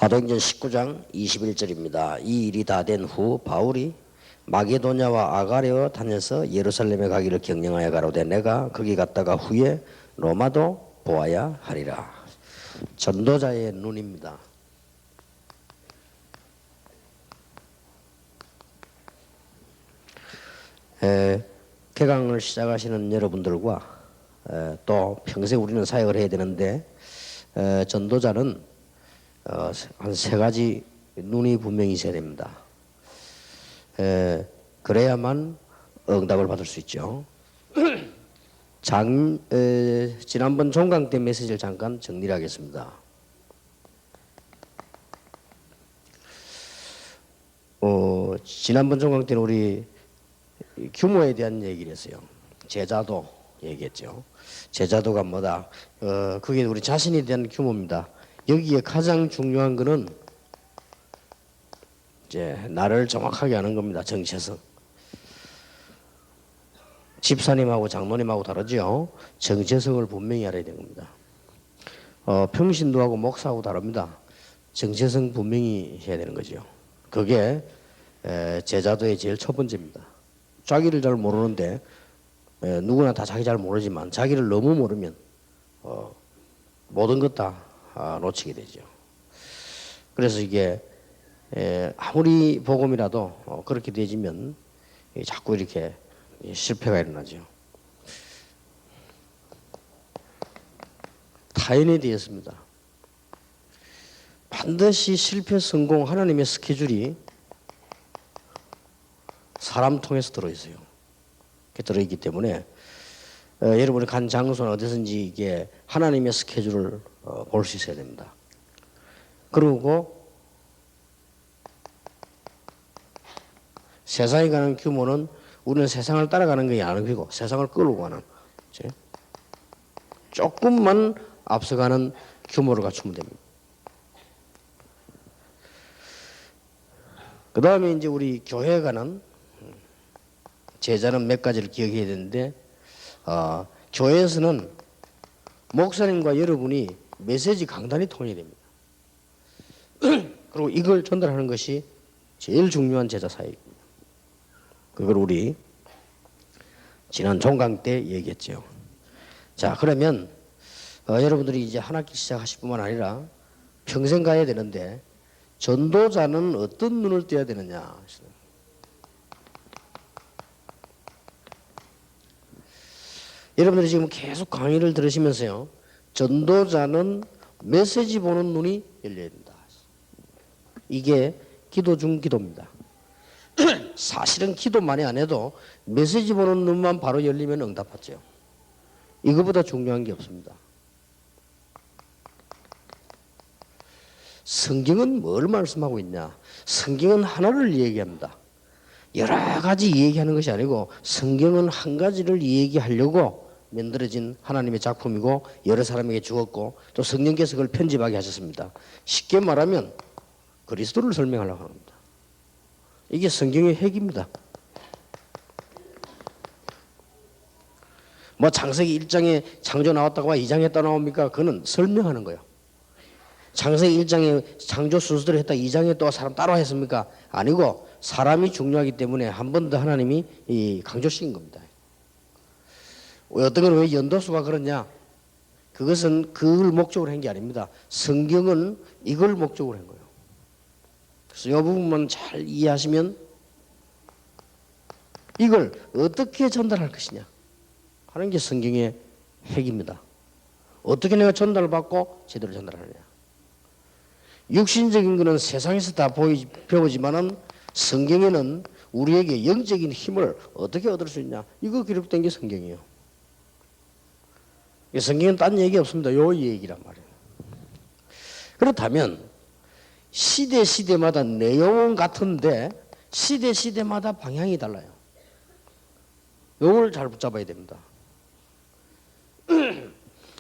사도행전 19장 21절입니다. 이 일이 다 된 후 바울이 마게도냐와 아가랴 다녀서 예루살렘에 가기를 경영하여 가로되 내가 거기 갔다가 후에 로마도 보아야 하리라. 전도자의 눈입니다. 개강을 시작하시는 여러분들과 또 평생 우리는 사역을 해야 되는데 전도자는 한 세 가지 눈이 분명히 있어야 됩니다. 그래야만 응답을 받을 수 있죠. 지난번 종강 때 메시지를 잠깐 정리를 하겠습니다. 지난번 종강 때는 우리 규모에 대한 얘기를 했어요. 제자도 얘기했죠. 제자도가 뭐다? 그게 우리 자신에 대한 규모입니다. 여기에 가장 중요한 것은 이제 나를 정확하게 아는 겁니다. 정체성. 집사님하고 장로님하고 다르죠. 정체성을 분명히 알아야 되는 겁니다. 평신도하고 목사하고 다릅니다. 정체성 분명히 해야 되는 거죠. 그게 제자도의 제일 첫 번째입니다. 자기를 잘 모르는데 누구나 다 자기 잘 모르지만 자기를 너무 모르면 모든 것 다 놓치게 되죠. 그래서 이게 아무리 복음이라도 그렇게 되지면 자꾸 이렇게 실패가 일어나죠. 타인에 대해서입니다. 반드시 실패 성공 하나님의 스케줄이 사람 통해서 들어있어요. 들어있기 때문에 여러분이 간 장소는 어디든지 이게 하나님의 스케줄을 볼 수 있어야 됩니다. 그리고 세상에 가는 규모는 우리는 세상을 따라가는 게 아니고 세상을 끌고 가는 조금만 앞서가는 규모를 갖추면 됩니다. 그 다음에 이제 우리 교회에 가는 제자는 몇 가지를 기억해야 되는데 교회에서는 목사님과 여러분이 메시지 강단이 통해야 됩니다. 그리고 이걸 전달하는 것이 제일 중요한 제자 사역입니다. 그걸 우리 지난 종강 때 얘기했죠. 자, 그러면 여러분들이 이제 한 학기 시작하실 뿐만 아니라 평생 가야 되는데 전도자는 어떤 눈을 떼야 되느냐. 여러분들이 지금 계속 강의를 들으시면서요. 전도자는 메시지 보는 눈이 열려야 된다. 이게 기도 중 기도입니다. 사실은 기도 많이 안 해도 메시지 보는 눈만 바로 열리면 응답받죠. 이거보다 중요한 게 없습니다. 성경은 뭘 말씀하고 있냐? 성경은 하나를 얘기합니다. 여러 가지 얘기하는 것이 아니고 성경은 한 가지를 얘기하려고 만들어진 하나님의 작품이고 여러 사람에게 주었고 또 성령께서 그걸 편집하게 하셨습니다. 쉽게 말하면 그리스도를 설명하려고 합니다. 이게 성경의 핵입니다. 뭐 창세기 1장에 창조 나왔다고 2장에 또 나옵니까? 그거는 설명하는 거예요. 창세기 1장에 창조 순서대로 했다 2장에 또 사람 따로 했습니까? 아니고 사람이 중요하기 때문에 한 번 더 하나님이 강조시킨 겁니다. 어떤 건 왜 연도수가 그러냐? 그것은 그걸 목적으로 한 게 아닙니다. 성경은 이걸 목적으로 한 거예요. 그래서 이 부분만 잘 이해하시면 이걸 어떻게 전달할 것이냐 하는 게 성경의 핵입니다. 어떻게 내가 전달을 받고 제대로 전달하느냐. 육신적인 것은 세상에서 다 배우지만은 성경에는 우리에게 영적인 힘을 어떻게 얻을 수 있냐. 이거 기록된 게 성경이에요. 성경은 딴 얘기 없습니다. 요 얘기란 말이에요. 그렇다면 시대마다 내용은 같은데 시대마다 방향이 달라요. 요걸 잘 붙잡아야 됩니다.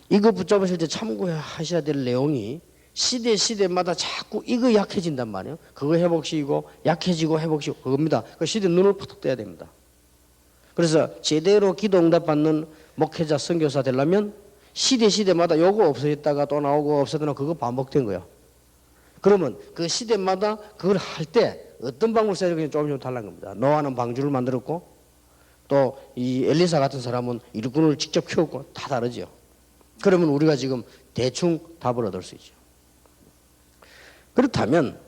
이거 붙잡으실 때 참고하셔야 될 내용이 시대마다 자꾸 이거 약해진단 말이에요. 그거 회복시키고 약해지고 회복시키고 그겁니다. 그 시대 눈을 푹 떼야 됩니다. 그래서 제대로 기도 응답 받는 목회자 선교사 되려면 시대마다 요거 없어졌다가 또 나오고 없어졌다가 그거 반복된 거예요. 그러면 그 시대마다 그걸 할 때 어떤 방법을 써야 되는지 조금 달라는 겁니다. 노아는 방주를 만들었고 또 이 엘리사 같은 사람은 일꾼을 직접 키웠고 다 다르죠. 그러면 우리가 지금 대충 답을 얻을 수 있죠. 그렇다면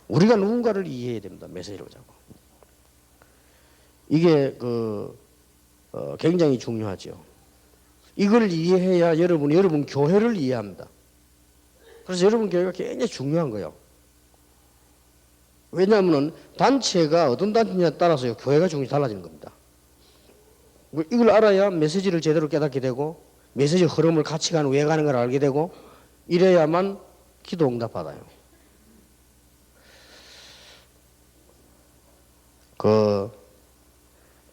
우리가 누군가를 이해해야 됩니다. 메시지를 보자고. 이게 굉장히 중요하죠. 이걸 이해해야 여러분 교회를 이해합니다. 그래서 여러분 교회가 굉장히 중요한 거예요. 왜냐하면 단체가 어떤 단체냐에 따라서 교회가 중심이 달라지는 겁니다. 이걸 알아야 메시지를 제대로 깨닫게 되고 메시지 흐름을 가치관 왜 가는 걸 알게 되고 이래야만 기도 응답 받아요.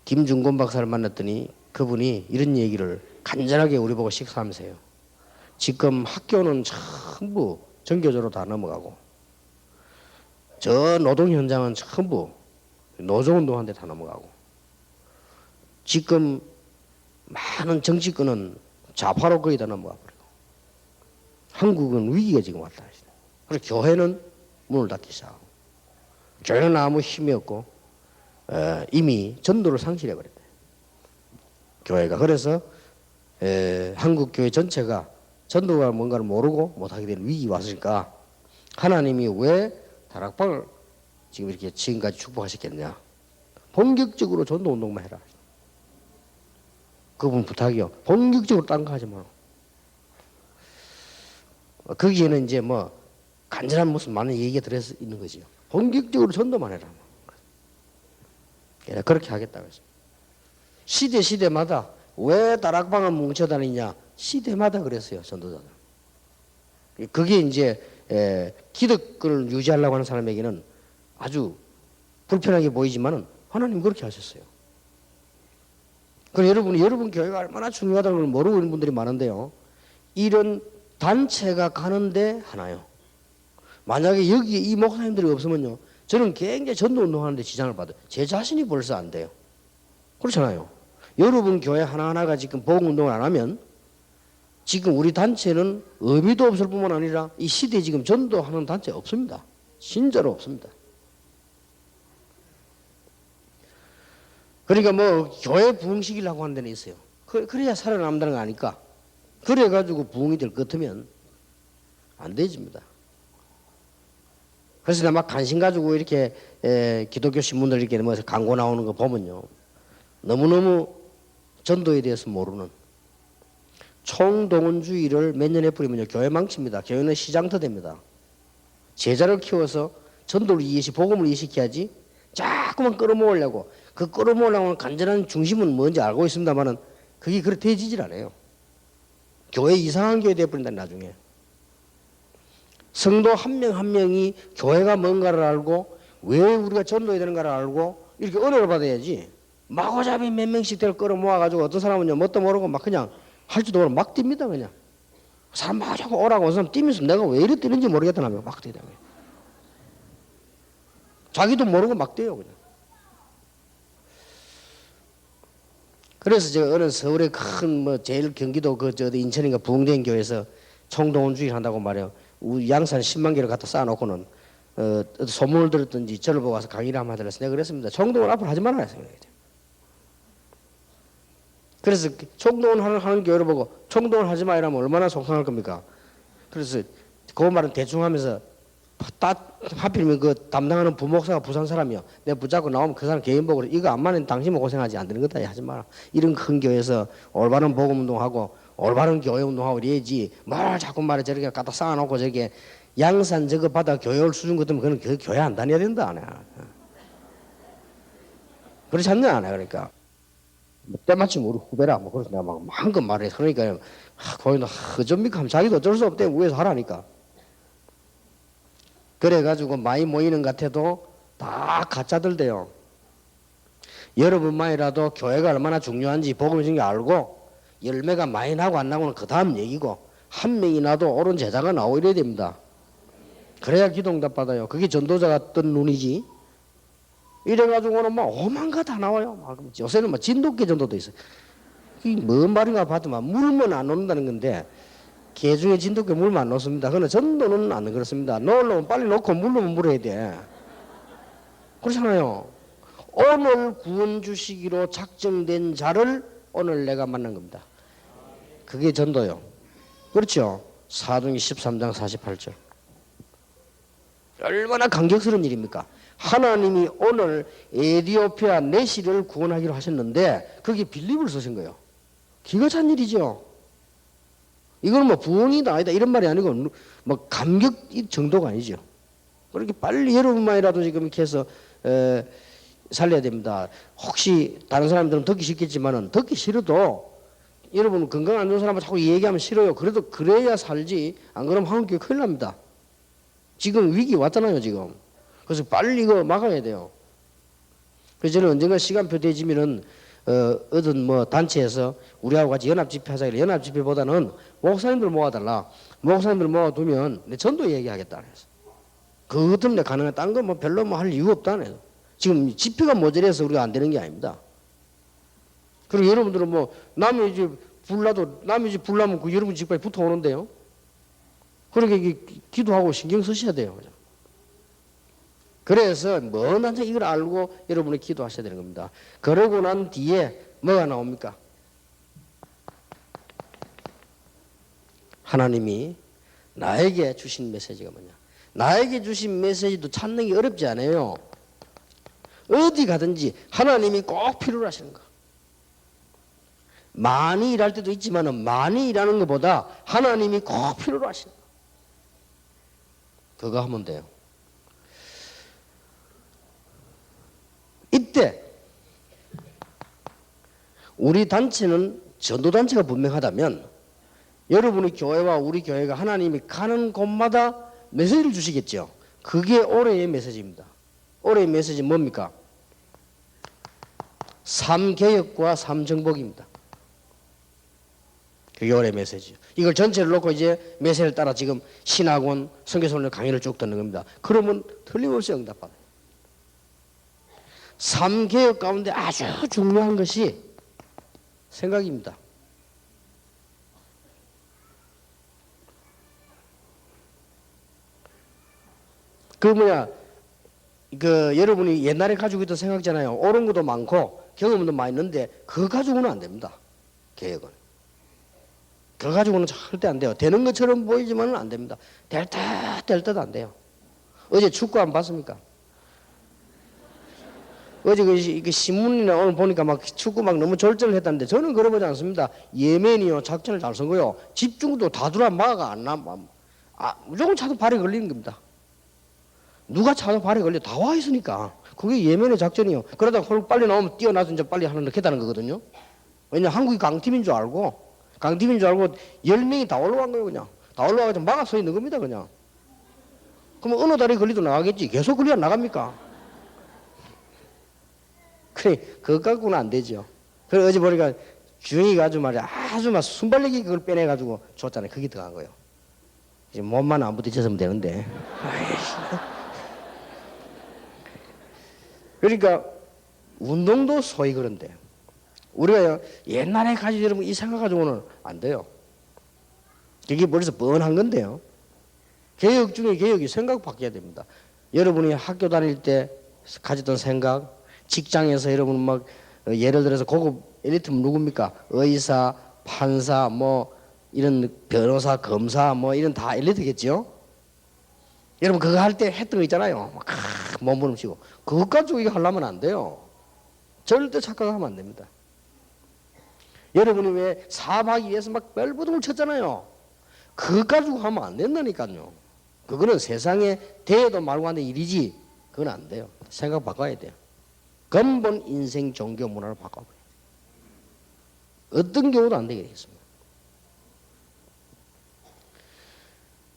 김중곤 박사를 만났더니 그분이 이런 얘기를 간절하게 우리 보고 식사하면서 해요. 지금 학교는 전부 전교조로 다 넘어가고 저 노동 현장은 전부 노조운동하는데 다 넘어가고 지금 많은 정치권은 좌파로 거의 다 넘어가 버리고 한국은 위기가 지금 왔다. 그래서 교회는 문을 닫기 시작하고 교회는 아무 힘이 없고 이미 전도를 상실해 버렸대. 교회가. 그래서 한국 교회 전체가 전도가 뭔가를 모르고 못하게 될 위기가 왔으니까 하나님이 왜 다락방을 지금 이렇게 지금까지 축복하셨겠냐. 본격적으로 전도 운동만 해라. 그분 부탁이요. 본격적으로 딴 거 하지 마라. 거기에는 이제 뭐 간절한 무슨 많은 얘기가 들어서 있는 거지요. 본격적으로 전도만 해라. 그렇게 하겠다고 했어요. 시대마다 왜 다락방을 뭉쳐다니냐. 시대마다 그랬어요. 전도자들. 그게 이제 기득권을 유지하려고 하는 사람에게는 아주 불편하게 보이지만은 하나님 그렇게 하셨어요. 그래서 여러분 교회가 얼마나 중요하다는 걸 모르고 있는 분들이 많은데요. 이런 단체가 가는데 하나요. 만약에 여기에 이 목사님들이 없으면요. 저는 굉장히 전도 운동하는데 지장을 받아요. 제 자신이 벌써 안 돼요. 그렇잖아요. 여러분 교회 하나하나가 지금 복음 운동을 안 하면 지금 우리 단체는 의미도 없을 뿐만 아니라 이 시대에 지금 전도하는 단체 없습니다. 진짜로 없습니다. 그러니까 뭐 교회 부흥시키려고 하는 데는 있어요. 그래야 살아남는다는 거 아니까. 그래가지고 부흥이 될 것 같으면 안 되집니다. 그래서 내가 막 관심 가지고 이렇게 기독교 신문들 이렇게 뭐 광고 나오는 거 보면요. 너무너무 전도에 대해서 모르는 총동원주의를 몇 년에 뿌리면요. 교회 망칩니다. 교회는 시장터 됩니다. 제자를 키워서 전도를 복음을 이해시켜야지 자꾸만 끌어모으려고 그 끌어모으려고 하는 간절한 중심은 뭔지 알고 있습니다만은 그게 그렇게 되지질 않아요. 교회 이상한 교회 되어버린다 나중에. 성도 한 명 한 명이 교회가 뭔가를 알고 왜 우리가 전도해야 되는가를 알고 이렇게 은혜를 받아야지 마구잡이 몇 명씩 될 끌어모아가지고 어떤 사람은요 뭣도 모르고 막 그냥 할 줄도 모르고 막 뜁니다 그냥. 사람 막 자꾸 오라고 어느 사람 뛰면서 내가 왜 이래 뛰는지 모르겠다며 막 뛰다. 자기도 모르고 막 뛰어요 그냥. 그래서 제가 어느 서울의 큰 뭐 제일 경기도 인천인가 부흥된 교회에서 총동원주의를 한다고 말해요. 양산 10만 개를 갖다 쌓아놓고는 소문을 들었든지 저를 보고 와서 강의를 한번 하더라고요. 내가 그랬습니다. 총동원 앞으로 하지 말아야 했어요. 그래서 총동원 하는 교회를 보고 총동원 하지 마 이러면 얼마나 속상할 겁니까? 그래서 그 말은 대충 하면서 하필이면 그 담당하는 부목사가 부산 사람이요. 내가 붙잡고 나오면 그 사람 개인 보고 이거 안 맞으면 당신은 고생하지 안 되는 거다. 하지 마라. 이런 큰 교회에서 올바른 복음 운동하고 올바른 교회 운동하고 이래야지 뭘 자꾸 말해 저렇게 갖다 쌓아놓고 저렇게 양산 저거 받아 교회 올 수준 같으면 그는 그 교회 안 다녀야 된다. 안 해. 그렇지 않냐 안 해. 그러니까 때마침 우리 후배라 뭐 그래서 내가 막 한껏 말해. 그러니까 거기는 허접니까 하면 자기도 어쩔 수 없대. 위에서 하라니까. 그래가지고 많이 모이는 것 같아도 다 가짜들 돼요. 여러분만이라도 교회가 얼마나 중요한지 복음을 주는 게 알고 열매가 많이 나고 안 나고는 그 다음 얘기고 한 명이 나도 옳은 제자가 나오고 이래야 됩니다. 그래야 기도응답 받아요. 그게 전도자가 뜬 눈이지. 이래가지고는 막 오만 거 다 나와요. 요새는 막 진돗개 전도도 있어요. 이게 뭔 말인가 봤더만 물면 안 놓는다는 건데 개 중에 진돗개 물면 안 놓습니다. 그러나 전도는 안 그렇습니다. 놓으려면 빨리 놓고 물르면 물어야 돼. 그렇잖아요. 오늘 구원 주시기로 작정된 자를 오늘 내가 만난 겁니다. 그게 전도요. 그렇죠? 사도행전 13장 48절. 얼마나 감격스러운 일입니까? 하나님이 오늘 에디오피아 내시를 구원하기로 하셨는데 거기에 빌립을 쓰신 거예요. 기가 찬 일이죠. 이건 뭐 부흥이다 아니다 이런 말이 아니고 뭐 감격 정도가 아니죠. 그렇게 빨리 여러분만이라도 지금 이렇게 해서 살려야 됩니다. 혹시 다른 사람들은 듣기 싫겠지만은 듣기 싫어도 여러분 건강 안 좋은 사람은 자꾸 얘기하면 싫어요. 그래도 그래야 살지. 안 그러면 한국교회 큰일 납니다. 지금 위기 왔잖아요 지금. 그래서 빨리 이거 막아야 돼요. 그래서 저는 언젠가 시간표 되지면은 어떤 뭐 단체에서 우리하고 같이 연합집회 하자. 연합집회보다는 목사님들 모아달라. 목사님들 모아두면 내 전도 얘기하겠다. 그래서 그것 때문에 가능해. 딴 거 뭐 별로 뭐 할 이유가 없다. 그래서 지금 집회가 모자라서 우리가 안 되는 게 아닙니다. 그리고 여러분들은 뭐 남의 집 불나도 남의 집 불나면 그 여러분 집까지 붙어오는데요. 그렇게 기도하고 신경 쓰셔야 돼요. 그래서 먼 한자 이걸 알고 여러분이 기도하셔야 되는 겁니다. 그러고 난 뒤에 뭐가 나옵니까? 하나님이 나에게 주신 메시지가 뭐냐? 나에게 주신 메시지도 찾는 게 어렵지 않아요. 어디 가든지 하나님이 꼭 필요로 하시는 거. 많이 일할 때도 있지만 많이 일하는 것보다 하나님이 꼭 필요로 하시는 거. 그거 하면 돼요. 이때 우리 단체는 전도단체가 분명하다면 여러분의 교회와 우리 교회가 하나님이 가는 곳마다 메시지를 주시겠죠. 그게 올해의 메시지입니다. 올해의 메시지는 뭡니까? 삶개혁과 삶정복입니다. 그게 올해의 메시지죠. 이걸 전체를 놓고 이제 메시지를 따라 지금 신학원, 선교사원의 강의를 쭉 듣는 겁니다. 그러면 틀림없이 응답받아요. 삶개혁 가운데 아주 중요한 것이 생각입니다. 여러분이 옛날에 가지고 있던 생각잖아요. 옳은 것도 많고 경험도 많이 있는데 그거 가지고는 안 됩니다. 개혁은. 그거 가지고는 절대 안 돼요. 되는 것처럼 보이지만은 안 됩니다. 될 듯 안 돼요. 어제 축구 안 봤습니까? 어제 그 신문이나 오늘 보니까 막 축구 막 너무 절절했다는데 저는 그러지 않습니다. 예멘이요 작전을 잘 쓴 거요. 집중도 다 들어와 막아가 안 나. 무조건 차도 발에 걸리는 겁니다. 누가 차도 발에 걸려 다 와 있으니까 그게 예멘의 작전이요. 그러다 빨리 나오면 뛰어나서 이제 빨리 하는 했다는 거거든요. 왜냐 한국이 강팀인 줄 알고 10명이 다 올라간 거예요. 그냥 다 올라가서 막아 서 있는 겁니다. 그냥. 그러면 어느 다리 걸리도 나가겠지. 계속 걸려 안 나갑니까? 그래 그거 갖고는 안 되죠. 그래 어제 보니까 주영이가 아주 막 순발력이 그걸 빼내가지고 줬잖아요. 그게 들어간 거예요. 이제 몸만 안 부딪혔으면 되는데. 그러니까 운동도 소위 그런데 우리가 옛날에 가지고 여러분 이 생각 가지고는 안 돼요. 그게 벌써 뻔한 건데요. 개혁 중에 개혁이 생각 바뀌어야 됩니다. 여러분이 학교 다닐 때 가졌던 생각, 직장에서 여러분 막 예를 들어서 고급 엘리트면 누굽니까? 의사, 판사, 뭐 이런 변호사, 검사 뭐 이런 다 엘리트겠죠? 여러분 그거 할 때 했던 거 있잖아요. 막 몸부림치고 그것 가지고 이거 하려면 안 돼요. 절대 착각하면 안 됩니다. 여러분이 왜 사업하기 위해서 막 벨부둥을 쳤잖아요. 그것 가지고 하면 안 된다니까요. 그거는 세상에 대해도 말고 하는 일이지 그건 안 돼요. 생각 바꿔야 돼요. 근본 인생 종교 문화를 바꿔버려야 돼요. 어떤 경우도 안 되게 되겠습니다.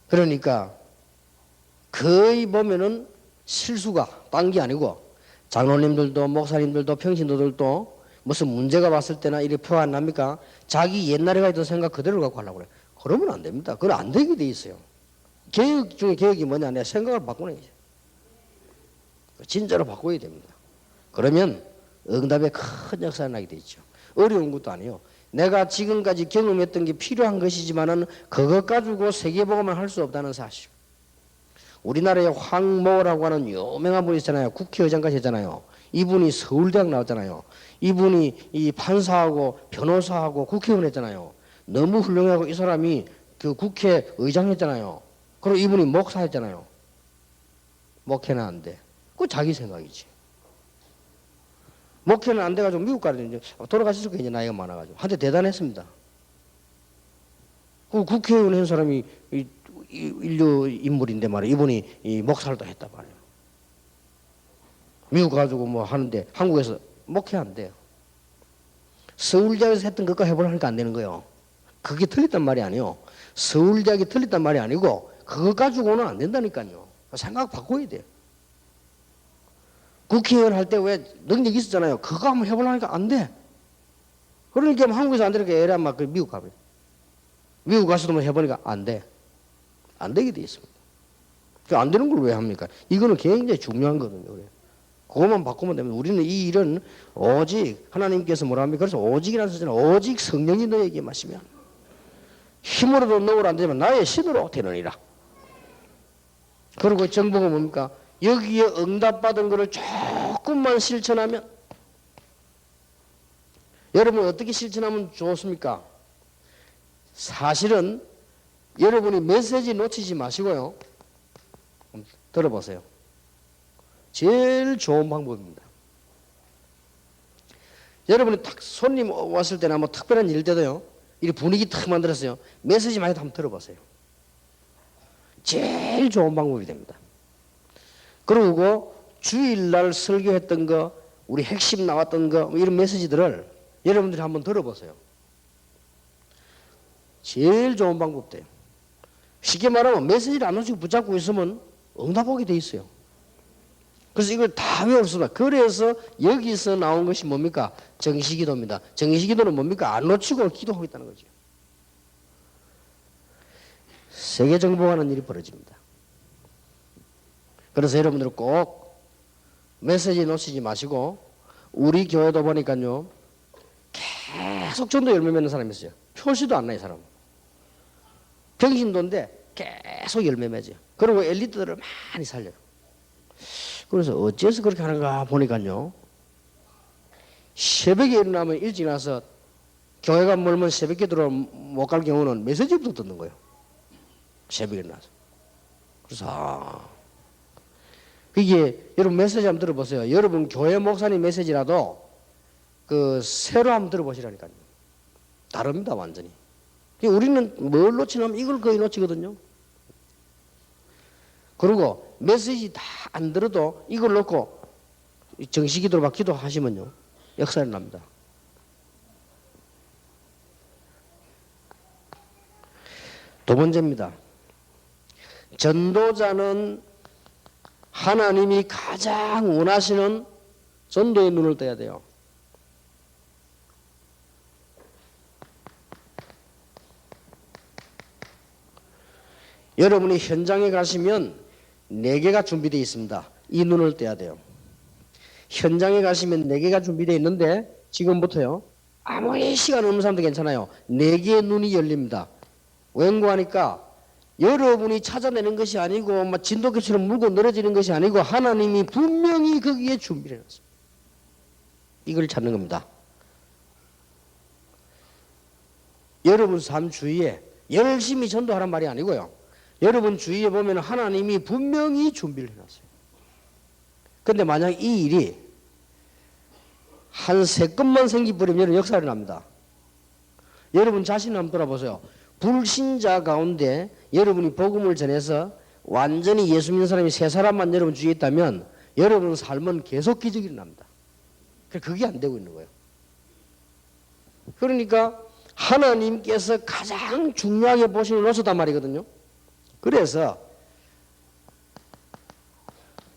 그러니까 거의 보면은 실수가 딴 게 아니고 장로님들도 목사님들도 평신도들도 무슨 문제가 왔을 때나 이렇게 표 안 납니까? 자기 옛날에 가있던 생각 그대로 갖고 하려고 그래요. 그러면 안 됩니다. 그건 안 되게 돼 있어요. 개혁 중에 개혁이 뭐냐? 내 생각을 바꾸는 거죠. 진짜로 바꿔야 됩니다. 그러면 응답에 큰 역사가 나게 되죠. 어려운 것도 아니에요. 내가 지금까지 경험했던 게 필요한 것이지만은 그것 가지고 세계복음을 할 수 없다는 사실. 우리나라에 황모라고 하는 유명한 분이 있잖아요. 국회의장까지 했잖아요. 이분이 서울대학 나왔잖아요. 이분이 이 판사하고 변호사하고 국회의원 했잖아요. 너무 훌륭하고 이 사람이 그 국회의장 했잖아요. 그리고 이분이 목사했잖아요. 목회는 안 돼. 그거 자기 생각이지. 목회는 안 돼가지고 미국 가야 되는데 돌아가셨을 거예요. 이제 나이가 많아가지고. 한때 대단했습니다. 그 국회의원 한 사람이 인류 인물인데 말이에요. 이분이 이 목사를 또 했단 말이에요. 미국 가지고 뭐 하는데 한국에서 목회 안 돼요. 서울대학에서 했던 것과 해보려니까 안 되는 거예요. 그게 틀렸단 말이 아니에요. 서울대학이 틀렸단 말이 아니고 그거 가지고는 안 된다니까요. 생각 바꿔야 돼요. 국회의원 할 때 왜 능력이 있었잖아요. 그거 한번 해보려니까 안 돼. 그러니까 한국에서 안 되니까 애라 막 미국 가버려. 미국 가서도 뭐 해보니까 안 돼. 안 되게 돼 있습니다. 안 되는 걸 왜 합니까? 이거는 굉장히 중요한 거거든요. 그래. 그것만 바꾸면 되면 우리는 이 일은 오직 하나님께서 뭐라 합니까? 그래서 오직이라는 소리는 오직 성령이 너에게 마시면 힘으로도 너를 안 되지만 나의 신으로 되느니라. 그리고 정보가 뭡니까? 여기에 응답받은 것을 조금만 실천하면 여러분 어떻게 실천하면 좋습니까? 사실은 여러분이 메시지 놓치지 마시고요. 들어보세요. 제일 좋은 방법입니다. 여러분이 딱 손님 왔을 때나 뭐 특별한 일 때도요. 이 분위기 탁 만들었어요. 메시지 많이 한번 들어보세요. 제일 좋은 방법이 됩니다. 그리고 주일날 설교했던 거, 우리 핵심 나왔던 거, 이런 메시지들을 여러분들이 한번 들어보세요. 제일 좋은 방법 돼요. 쉽게 말하면 메시지를 안 놓치고 붙잡고 있으면 응답하게 돼 있어요. 그래서 이걸 다 외웠습니다. 그래서 여기서 나온 것이 뭡니까? 정시기도입니다. 정시기도는 뭡니까? 안 놓치고 기도하고 있다는 거죠. 세계 정복하는 일이 벌어집니다. 그래서 여러분들 꼭 메시지 놓치지 마시고 우리 교회도 보니까요 계속 전도 열매 맺는 사람이 있어요. 표시도 안 나요. 사람. 병신도인데 계속 열매 맺어요. 그리고 엘리트들을 많이 살려요. 그래서 어째서 그렇게 하는가 보니까요 새벽에 일어나면 일찍 나서 교회가 멀면 새벽에 들어 못 갈 경우는 메시지부터 듣는 거예요. 새벽에 일어나서. 그래서 이게 여러분 메시지 한번 들어보세요. 여러분 교회 목사님 메시지라도 그 새로 한번 들어보시라니까요. 다릅니다 완전히. 우리는 뭘 놓치냐면 이걸 거의 놓치거든요. 그리고 메시지 다 안 들어도 이걸 놓고 정식기도로 막 기도하시면요 역사가 납니다. 두 번째입니다. 전도자는 하나님이 가장 원하시는 전도의 눈을 떠야 돼요. 여러분이 현장에 가시면 4개가 준비되어 있습니다. 이 눈을 떼야 돼요. 현장에 가시면 4개가 준비되어 있는데 지금부터요. 아무리 시간 없는 사람도 괜찮아요. 4개의 눈이 열립니다. 웬고하니까 여러분이 찾아내는 것이 아니고 막 진돗개처럼 물고 늘어지는 것이 아니고 하나님이 분명히 거기에 준비를 해놨습니다. 이걸 찾는 겁니다. 여러분 삶 주위에 열심히 전도하란 말이 아니고요. 여러분 주위에 보면 하나님이 분명히 준비를 해놨어요. 그런데 만약 이 일이 한 3건만 생기버리면 역사가 납니다. 여러분 자신을 한번 돌아보세요. 불신자 가운데 여러분이 복음을 전해서 완전히 예수 믿는 사람이 3사람만 여러분 주위에 있다면 여러분 삶은 계속 기적이 일어납니다. 그게 안 되고 있는 거예요. 그러니까 하나님께서 가장 중요하게 보시는 요소단 말이거든요. 그래서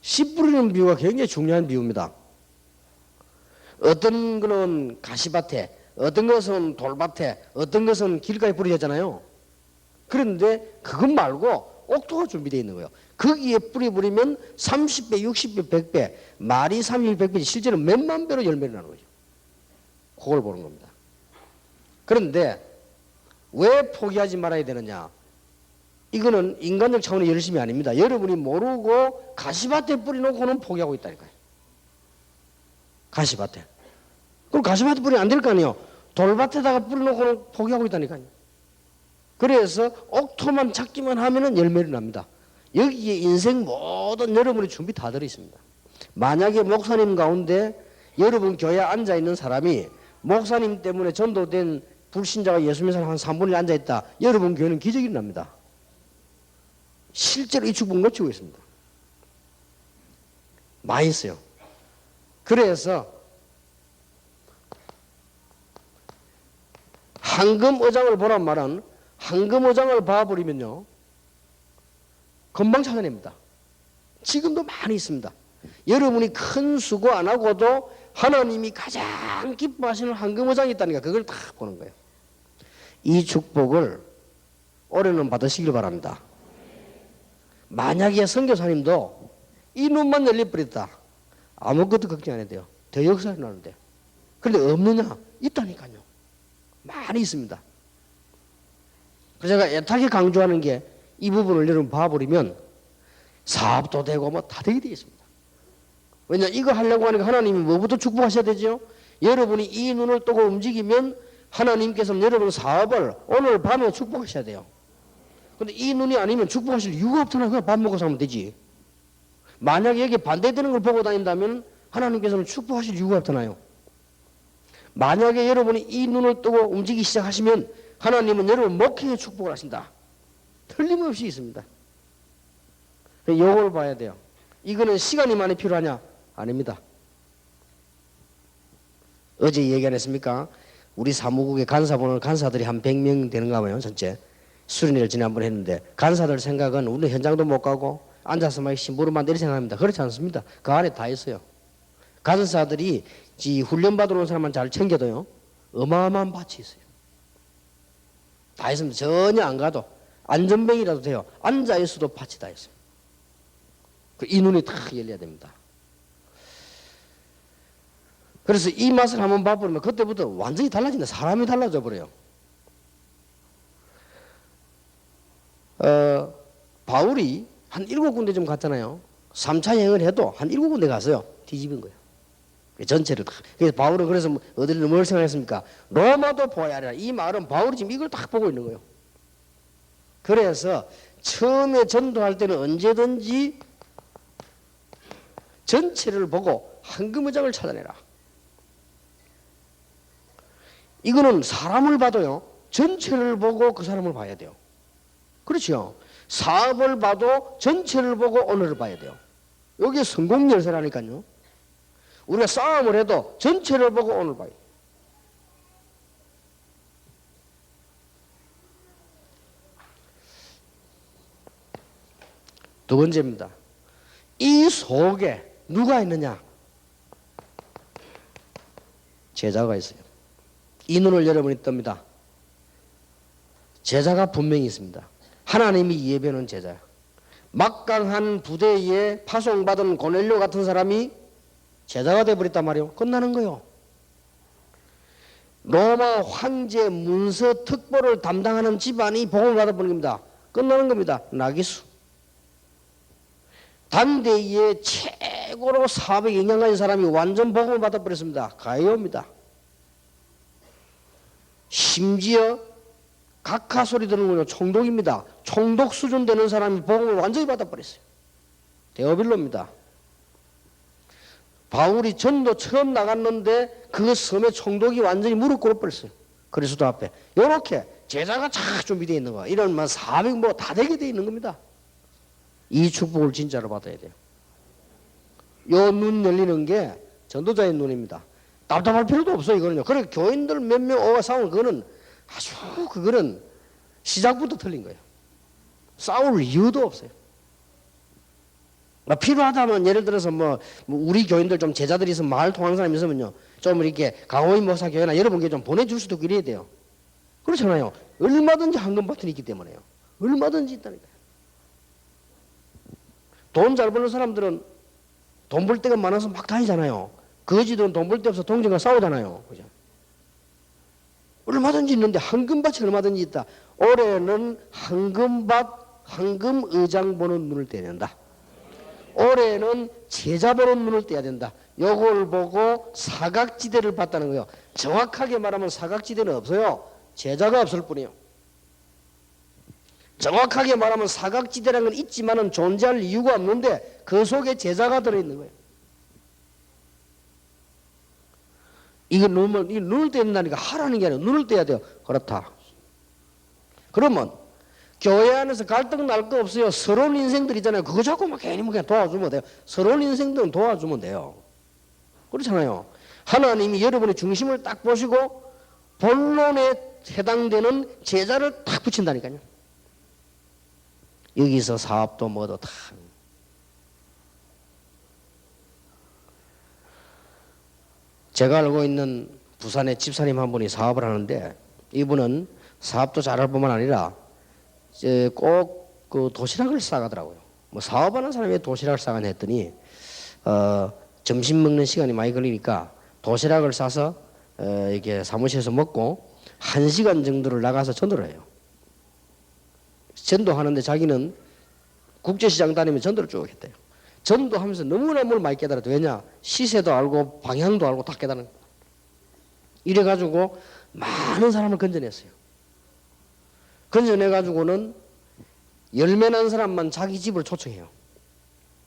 씨 뿌리는 비유가 굉장히 중요한 비유입니다. 어떤 거는 가시밭에, 어떤 것은 돌밭에, 어떤 것은 길가에 뿌려졌잖아요. 그런데 그것 말고 옥토가 준비되어 있는 거예요. 거기에 뿌려버리면 30배, 60배, 100배, 말이 30배, 100배, 실제로 몇만 배로 열매를 나는 거죠. 그걸 보는 겁니다. 그런데 왜 포기하지 말아야 되느냐? 이거는 인간적 차원의 열심이 아닙니다. 여러분이 모르고 가시밭에 뿌려놓고는 포기하고 있다니까요. 가시밭에. 그럼 가시밭에 뿌리면 안 될 거 아니에요. 돌밭에다가 뿌려놓고는 포기하고 있다니까요. 그래서 옥토만 찾기만 하면은 열매를 납니다. 여기에 인생 모든 여러분의 준비 다 들어있습니다. 만약에 목사님 가운데 여러분 교회에 앉아있는 사람이 목사님 때문에 전도된 불신자가 예수 믿는 사람 한 3분의 1 앉아있다. 여러분 교회는 기적이 일어납니다. 실제로 이 축복 놓치고 있습니다. 많이 있어요. 그래서 황금어장을 보란 말은 황금어장을 봐버리면요 금방 찾아냅니다. 지금도 많이 있습니다. 여러분이 큰 수고 안 하고도 하나님이 가장 기뻐하시는 황금어장이 있다니까 그걸 다 보는 거예요. 이 축복을 올해는 받으시길 바랍니다. 만약에 선교사님도 이 눈만 열려버렸다. 아무것도 걱정 안 해도 돼요. 더 역사가 나는데. 그런데 없느냐? 있다니까요. 많이 있습니다. 그래서 제가 애타게 강조하는 게 이 부분을 여러분 봐버리면 사업도 되고 뭐 다 되게 되어 있습니다. 왜냐 이거 하려고 하니까 하나님이 뭐부터 축복하셔야 되죠? 여러분이 이 눈을 뜨고 움직이면 하나님께서는 여러분 사업을 오늘 밤에 축복하셔야 돼요. 근데 이 눈이 아니면 축복하실 이유가 없잖아요. 그냥 밥 먹고 살면 되지. 만약에 여기 반대되는 걸 보고 다닌다면 하나님께서는 축복하실 이유가 없잖아요. 만약에 여러분이 이 눈을 뜨고 움직이기 시작하시면 하나님은 여러분 목회에 축복을 하신다. 틀림없이 있습니다. 이걸 봐야 돼요. 이거는 시간이 많이 필요하냐? 아닙니다. 어제 얘기 안 했습니까? 우리 사무국의 간사보는 간사들이 한 100명 되는가 봐요. 전체. 수련회를 지난번 했는데 간사들 생각은 우리는 현장도 못 가고 앉아서 막 심부름만 이렇게 생각합니다. 그렇지 않습니다. 그 안에 다 있어요. 간사들이 훈련받으러 온 사람만 잘 챙겨도요. 어마어마한 밭이 있어요. 다 있습니다. 전혀 안 가도 안전뱅이라도 돼요. 앉아있어도 밭이 다 있어요. 이 눈이 탁 열려야 됩니다. 그래서 이 맛을 한번 봐버리면 그때부터 완전히 달라진다. 사람이 달라져 버려요. 바울이 한 7군데 좀 갔잖아요. 3차 여행을 해도 한 7군데 갔어요. 뒤집은 거예요. 전체를. 그래서 바울은 그래서 어디를 뭘 생각했습니까? 로마도 보아야 하리라. 이 말은 바울이 지금 이걸 딱 보고 있는 거예요. 그래서 처음에 전도할 때는 언제든지 전체를 보고 황금어장을 찾아내라. 이거는 사람을 봐도요. 전체를 보고 그 사람을 봐야 돼요. 그렇죠. 사업을 봐도 전체를 보고 오늘을 봐야 돼요. 이게 성공 열쇠라니까요. 우리가 싸움을 해도 전체를 보고 오늘 봐야 돼요. 두 번째입니다. 이 속에 누가 있느냐? 제자가 있어요. 이 눈을 여러분이 뜹니다. 제자가 분명히 있습니다. 하나님이 예배하는 제자야. 막강한 부대에 파송받은 고넬료 같은 사람이 제자가 되어버렸단 말이에요. 끝나는 거예요. 로마 황제 문서 특보를 담당하는 집안이 복음을 받아보는 겁니다. 끝나는 겁니다. 나기수. 단대위의 최고로 사업에 영향 가진 사람이 완전 복음을 받아버렸습니다. 가이오입니다. 심지어 각하 소리 듣는군요. 총독입니다. 총독 수준 되는 사람이 복음을 완전히 받아버렸어요. 데오빌로입니다. 바울이 전도 처음 나갔는데 그 섬의 총독이 완전히 무릎 꿇어버렸어요. 그리스도 앞에. 이렇게 제자가 쫙 준비되어 있는 거야. 이런 400 뭐 다 되게 되어 있는 겁니다. 이 축복을 진짜로 받아야 돼요. 요 눈 열리는 게 전도자의 눈입니다. 답답할 필요도 없어요. 이거는요. 그래 교인들 몇 명 오가 싸우는 그거는 아주 그거는 시작부터 틀린 거예요. 싸울 이유도 없어요. 필요하다면 예를 들어서 우리 교인들 좀 제자들이 있으면 말 통하는 사람이 있으면요. 좀 이렇게 강호인 목사 교회나 여러분께 좀 보내줄 수도 있고 이래야 돼요. 그렇잖아요. 얼마든지 황금 버튼이 있기 때문에요. 얼마든지 있다니까요. 돈 잘 버는 사람들은 돈 벌 데가 많아서 막 다니잖아요. 거지들은 돈 벌 데 없어 동정과 싸우잖아요. 그죠? 얼마든지 있는데 황금밭이 얼마든지 있다. 올해는 황금밭, 황금의장 보는 눈을 떼야 된다. 올해는 제자 보는 눈을 떼야 된다. 요걸 보고 사각지대를 봤다는 거예요. 정확하게 말하면 사각지대는 없어요. 제자가 없을 뿐이에요. 정확하게 말하면 사각지대라는 건 있지만은 존재할 이유가 없는데 그 속에 제자가 들어있는 거예요. 이거 눈을 떼야 된다니까 하라는 게 아니라 눈을 떼야 돼요. 그렇다. 그러면 교회 안에서 갈등 날 거 없어요. 서러운 인생들 있잖아요. 그거 자꾸 막 괜히 그냥 도와주면 돼요. 서러운 인생들은 도와주면 돼요. 그렇잖아요. 하나님이 여러분의 중심을 딱 보시고 본론에 해당되는 제자를 딱 붙인다니까요. 여기서 사업도 뭐도 다. 제가 알고 있는 부산의 집사님 한 분이 사업을 하는데 이분은 사업도 잘할 뿐만 아니라 꼭 그 도시락을 싸가더라고요. 뭐 사업하는 사람이 왜 도시락을 싸가냐 했더니 점심 먹는 시간이 많이 걸리니까 도시락을 싸서 이렇게 사무실에서 먹고 1시간 정도를 나가서 전도를 해요. 전도하는데 자기는 국제시장 다니면 전도를 쭉 했대요. 전도하면서 너무나 뭘 많이 깨달았대. 왜냐? 시세도 알고 방향도 알고 다 깨달은 거예요. 이래가지고 많은 사람을 건져냈어요. 건져내가지고는 열매 난 사람만 자기 집을 초청해요.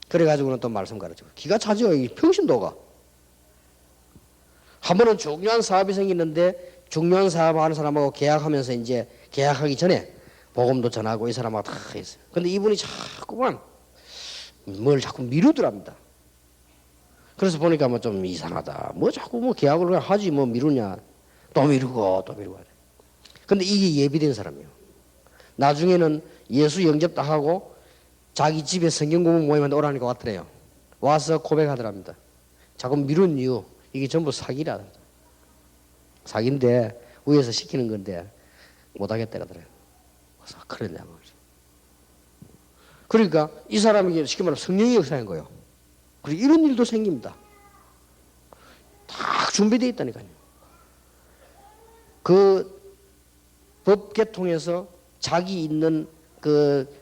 그래가지고는 또 말씀 가르치고 기가 차죠. 이 평신도가. 한 번은 중요한 사업이 생기는데 중요한 사업 하는 사람하고 계약하면서 이제 계약하기 전에 복음도 전하고 이 사람하고 다 했어요. 근데 이분이 자꾸만 뭘 자꾸 미루더랍니다. 그래서 보니까 뭐 좀 이상하다. 뭐 자꾸 뭐 계약을 그냥 하지 뭐 미루냐. 또 미루고 또 미루고. 근데 이게 예비된 사람이에요. 나중에는 예수 영접 다 하고 자기 집에 성경 공부 모임한테 오라니까 왔더래요. 와서 고백하더랍니다. 자꾸 미룬 이유 이게 전부 사기라. 사기인데 위에서 시키는 건데 못하겠다 그러더래요. 그래서 그랬냐 말이죠. 그러니까 이 사람이 쉽게 말하면 성령의 역사인 거예요. 그리고 이런 일도 생깁니다. 다 준비되어 있다니까요. 그 법 개통에서 자기 있는 그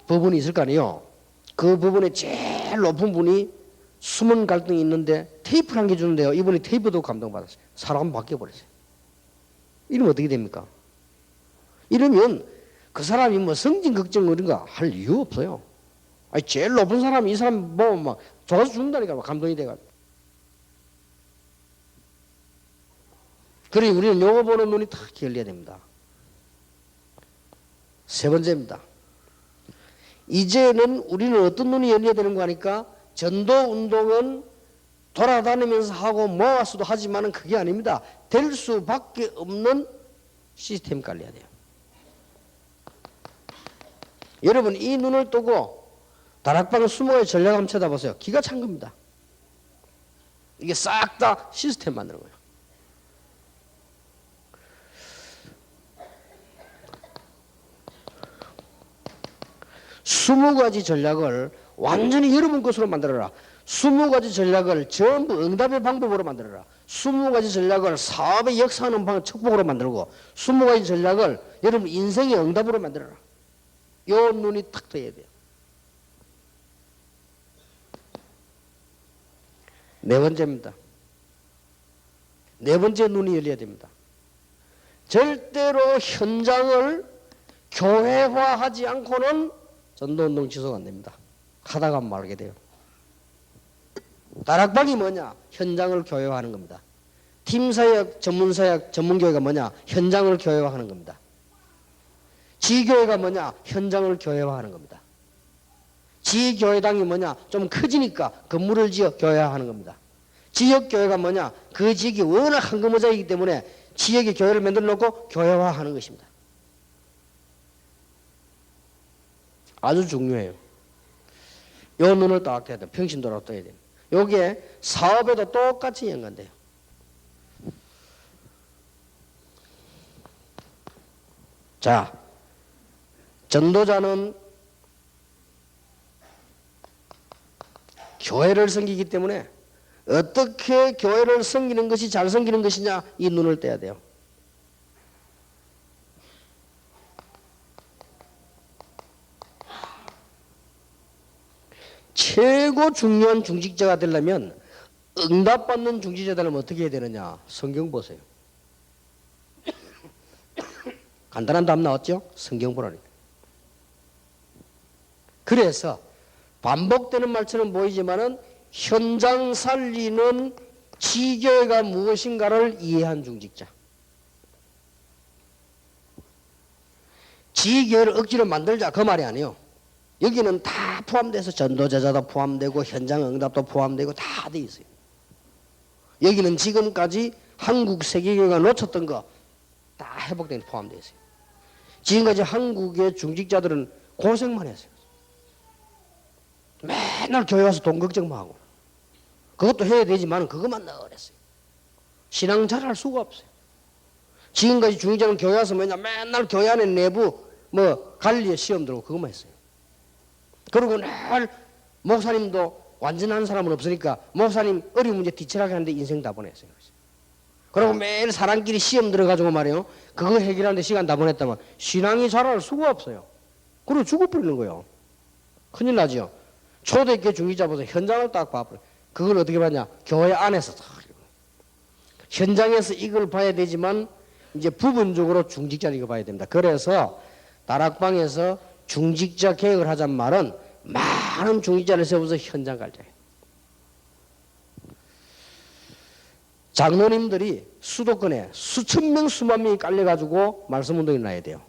법원이 있을 거 아니에요. 그 법원에 제일 높은 분이 숨은 갈등이 있는데 테이프를 한 개 주는데요. 이분이 테이프도 감동받았어요. 사람 바뀌어버렸어요. 이러면 어떻게 됩니까? 이러면 그 사람이 뭐 성진 걱정 그런가 할 이유 없어요. 아니 제일 높은 사람이 이 사람 보면 막 좋아서 죽는다니까 막 감동이 돼가지고. 그래 우리는 요거 보는 눈이 다 열려야 됩니다. 세 번째입니다. 이제는 우리는 어떤 눈이 열려야 되는 거 하니까 전도 운동은 돌아다니면서 하고 모아서도 하지만은 그게 아닙니다. 될 수밖에 없는 시스템 관리해야 돼요. 여러분 이 눈을 뜨고 다락방 20가지 전략 한번 쳐다보세요. 기가 찬 겁니다. 이게 싹 다 시스템 만드는 거예요. 스무 가지 전략을 완전히 여러분 것으로 만들어라. 20가지 전략을 전부 응답의 방법으로 만들어라. 20가지 전략을 사업의 역사하는 방법 척복으로 만들고 20가지 전략을 여러분 인생의 응답으로 만들어라. 요 눈이 탁 떠야 돼요. 네 번째입니다. 네 번째 눈이 열려야 됩니다. 절대로 현장을 교회화하지 않고는 전도운동 지속 안 됩니다. 하다가 말게 돼요. 다락방이 뭐냐? 현장을 교회화하는 겁니다. 팀사역, 전문사역, 전문교회가 뭐냐? 현장을 교회화하는 겁니다. 지교회가 뭐냐? 현장을 교회화하는 겁니다. 지교회당이 뭐냐? 좀 커지니까 건물을 지어 교회화하는 겁니다. 지역교회가 뭐냐? 그 지역이 워낙 한금어장이기 때문에 지역의 교회를 만들어 놓고 교회화하는 것입니다. 아주 중요해요. 요 눈을 딱 떠야 돼요. 평신도라고 떠야 돼요. 요게 사업에도 똑같이 연관돼요. 자, 전도자는 교회를 섬기기 때문에 어떻게 교회를 섬기는 것이 잘 섬기는 것이냐 이 눈을 떼야 돼요. 최고 중요한 중직자가 되려면 응답받는 중직자 되려면 어떻게 해야 되느냐? 성경 보세요. 간단한 답 나왔죠? 성경 보라니까. 그래서 반복되는 말처럼 보이지만은 현장 살리는 지교회가 무엇인가를 이해한 중직자. 지교회를 억지로 만들자 그 말이 아니에요. 여기는 다 포함돼서 전도제자도 포함되고 현장 응답도 포함되고 다 돼 있어요. 여기는 지금까지 한국 세계교회가 놓쳤던 거 다 회복된 포함되어 있어요. 지금까지 한국의 중직자들은 고생만 했어요. 맨날 교회 와서 돈 걱정만 하고 그것도 해야 되지만 그것만 넣으랬어요. 신앙 잘할 수가 없어요. 지금까지 중직자는 교회 와서 맨날 교회 안에 내부 관리에 시험 들고 그것만 했어요. 그리고 늘 목사님도 완전한 사람은 없으니까 목사님 어려운 문제 뒤치라게 하는데 인생 다 보냈어요. 그리고 매일 사람끼리 시험 들어가지고 말이에요. 그거 해결하는데 시간 다 보냈다면 신앙이 자랄 수가 없어요. 그리고 죽어버리는 거예요. 큰일 나죠. 초대교회 중직자보다 현장을 딱 봐버려요. 그걸 어떻게 봤냐? 교회 안에서 현장에서 이걸 봐야 되지만 이제 부분적으로 중직자는 이거 봐야 됩니다. 그래서 다락방에서 중직자 개혁을 하자는 말은 많은 중직자를 세워서 현장 갈자. 장로님들이 수도권에 수천 명 수만 명이 깔려가지고 말씀 운동이 나야 돼요.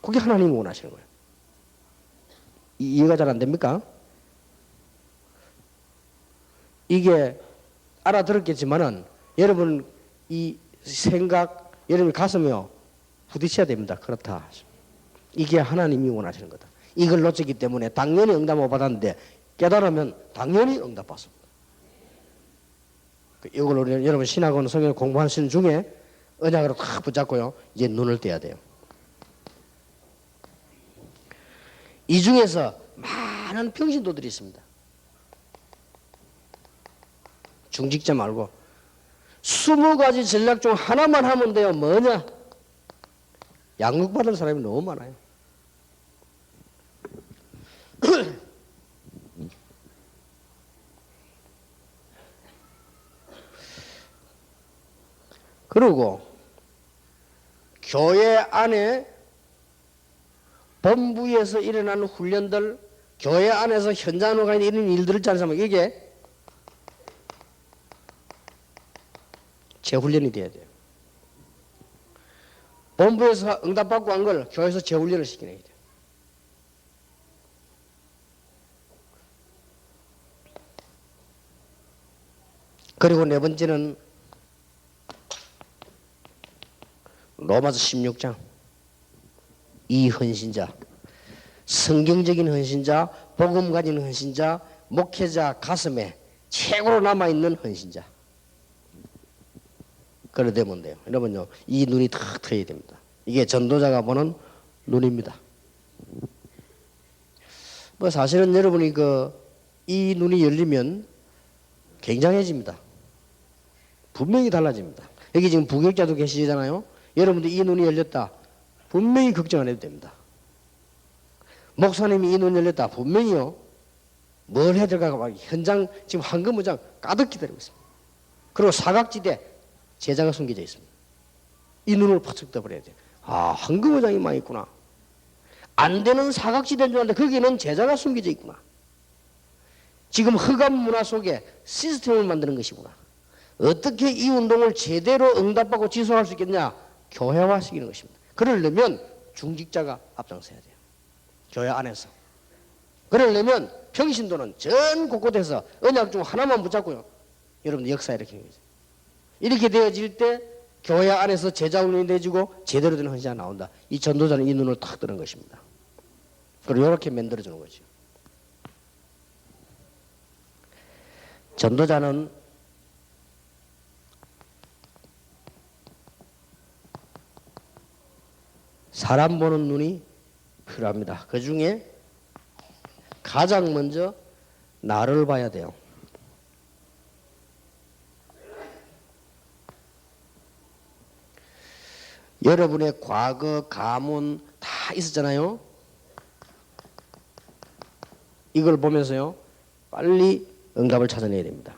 그게 하나님이 원하시는 거예요. 이해가 잘 안 됩니까? 이게 알아들었겠지만은 여러분 이 생각 여러분 가슴에요 부딪혀야 됩니다. 그렇다. 이게 하나님이 원하시는 거다. 이걸 놓쳤기 때문에 당연히 응답 못 받았는데 깨달으면 당연히 응답 받습니다. 이걸 우리 여러분 신학원 성경 공부하시는 중에 언약으로 탁 붙잡고요. 이제 눈을 떼야 돼요. 이 중에서 많은 평신도들이 있습니다. 중직자 말고 20가지 전략 중 하나만 하면 돼요. 뭐냐? 양육받을 사람이 너무 많아요. 그리고 교회 안에 본부에서 일어나는 훈련들, 교회 안에서 현장으로 가는 이런 일들을 짜는 이게 재훈련이 돼야 돼요. 본부에서 응답받고 한 걸 교회에서 재훈련을 시키는 거예요. 그리고 네 번째는 로마서 16장 이 헌신자, 성경적인 헌신자, 복음 가진 헌신자, 목회자 가슴에 최고로 남아있는 헌신자. 그래 되면 돼요. 여러분요, 이 눈이 탁 트여야 됩니다. 이게 전도자가 보는 눈입니다. 사실은 여러분이 이 눈이 열리면 굉장해집니다. 분명히 달라집니다. 여기 지금 부격자도 계시잖아요. 여러분들 이 눈이 열렸다. 분명히 걱정 안 해도 됩니다. 목사님이 이 눈 열렸다. 분명히요. 뭘 해야 될까 막 현장 지금 황금무장 가득 기다리고 있습니다. 그리고 사각지대 제자가 숨겨져 있습니다. 이 눈을 팍 떠버려야 돼요. 아, 황금무장이 많이 있구나. 안 되는 사각지대인 줄 알았는데 거기는 제자가 숨겨져 있구나. 지금 흑암 문화 속에 시스템을 만드는 것이구나. 어떻게 이 운동을 제대로 응답하고 지속할 수 있겠냐? 교회화시키는 것입니다. 그러려면 중직자가 앞장서야 돼요. 교회 안에서. 그러려면 평신도는 전 곳곳에서 언약 중 하나만 붙잡고요. 여러분들 역사 일으키는 거죠. 이렇게 되어질 때 교회 안에서 제자 훈련이 되어지고 제대로 된 헌신이 나온다. 이 전도자는 이 눈을 탁 뜨는 것입니다. 그리고 이렇게 만들어주는 거죠. 전도자는 사람 보는 눈이 필요합니다. 그 중에 가장 먼저 나를 봐야 돼요. 여러분의 과거, 가문 다 있었잖아요. 이걸 보면서요. 빨리 응답을 찾아내야 됩니다.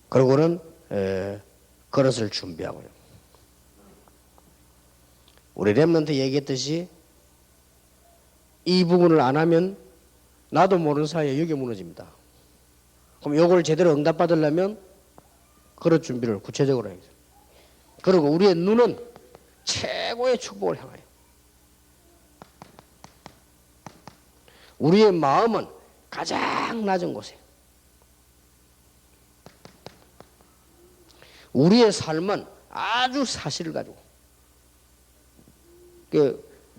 그리고는 그릇을 준비하고요. 우리 렘넌트 얘기했듯이 이 부분을 안 하면 나도 모르는 사이에 여기 무너집니다. 그럼 요걸 제대로 응답받으려면 그릇 준비를 구체적으로 해야죠. 그리고 우리의 눈은 최고의 축복을 향하여, 우리의 마음은 가장 낮은 곳에, 우리의 삶은 아주 사실을 가지고,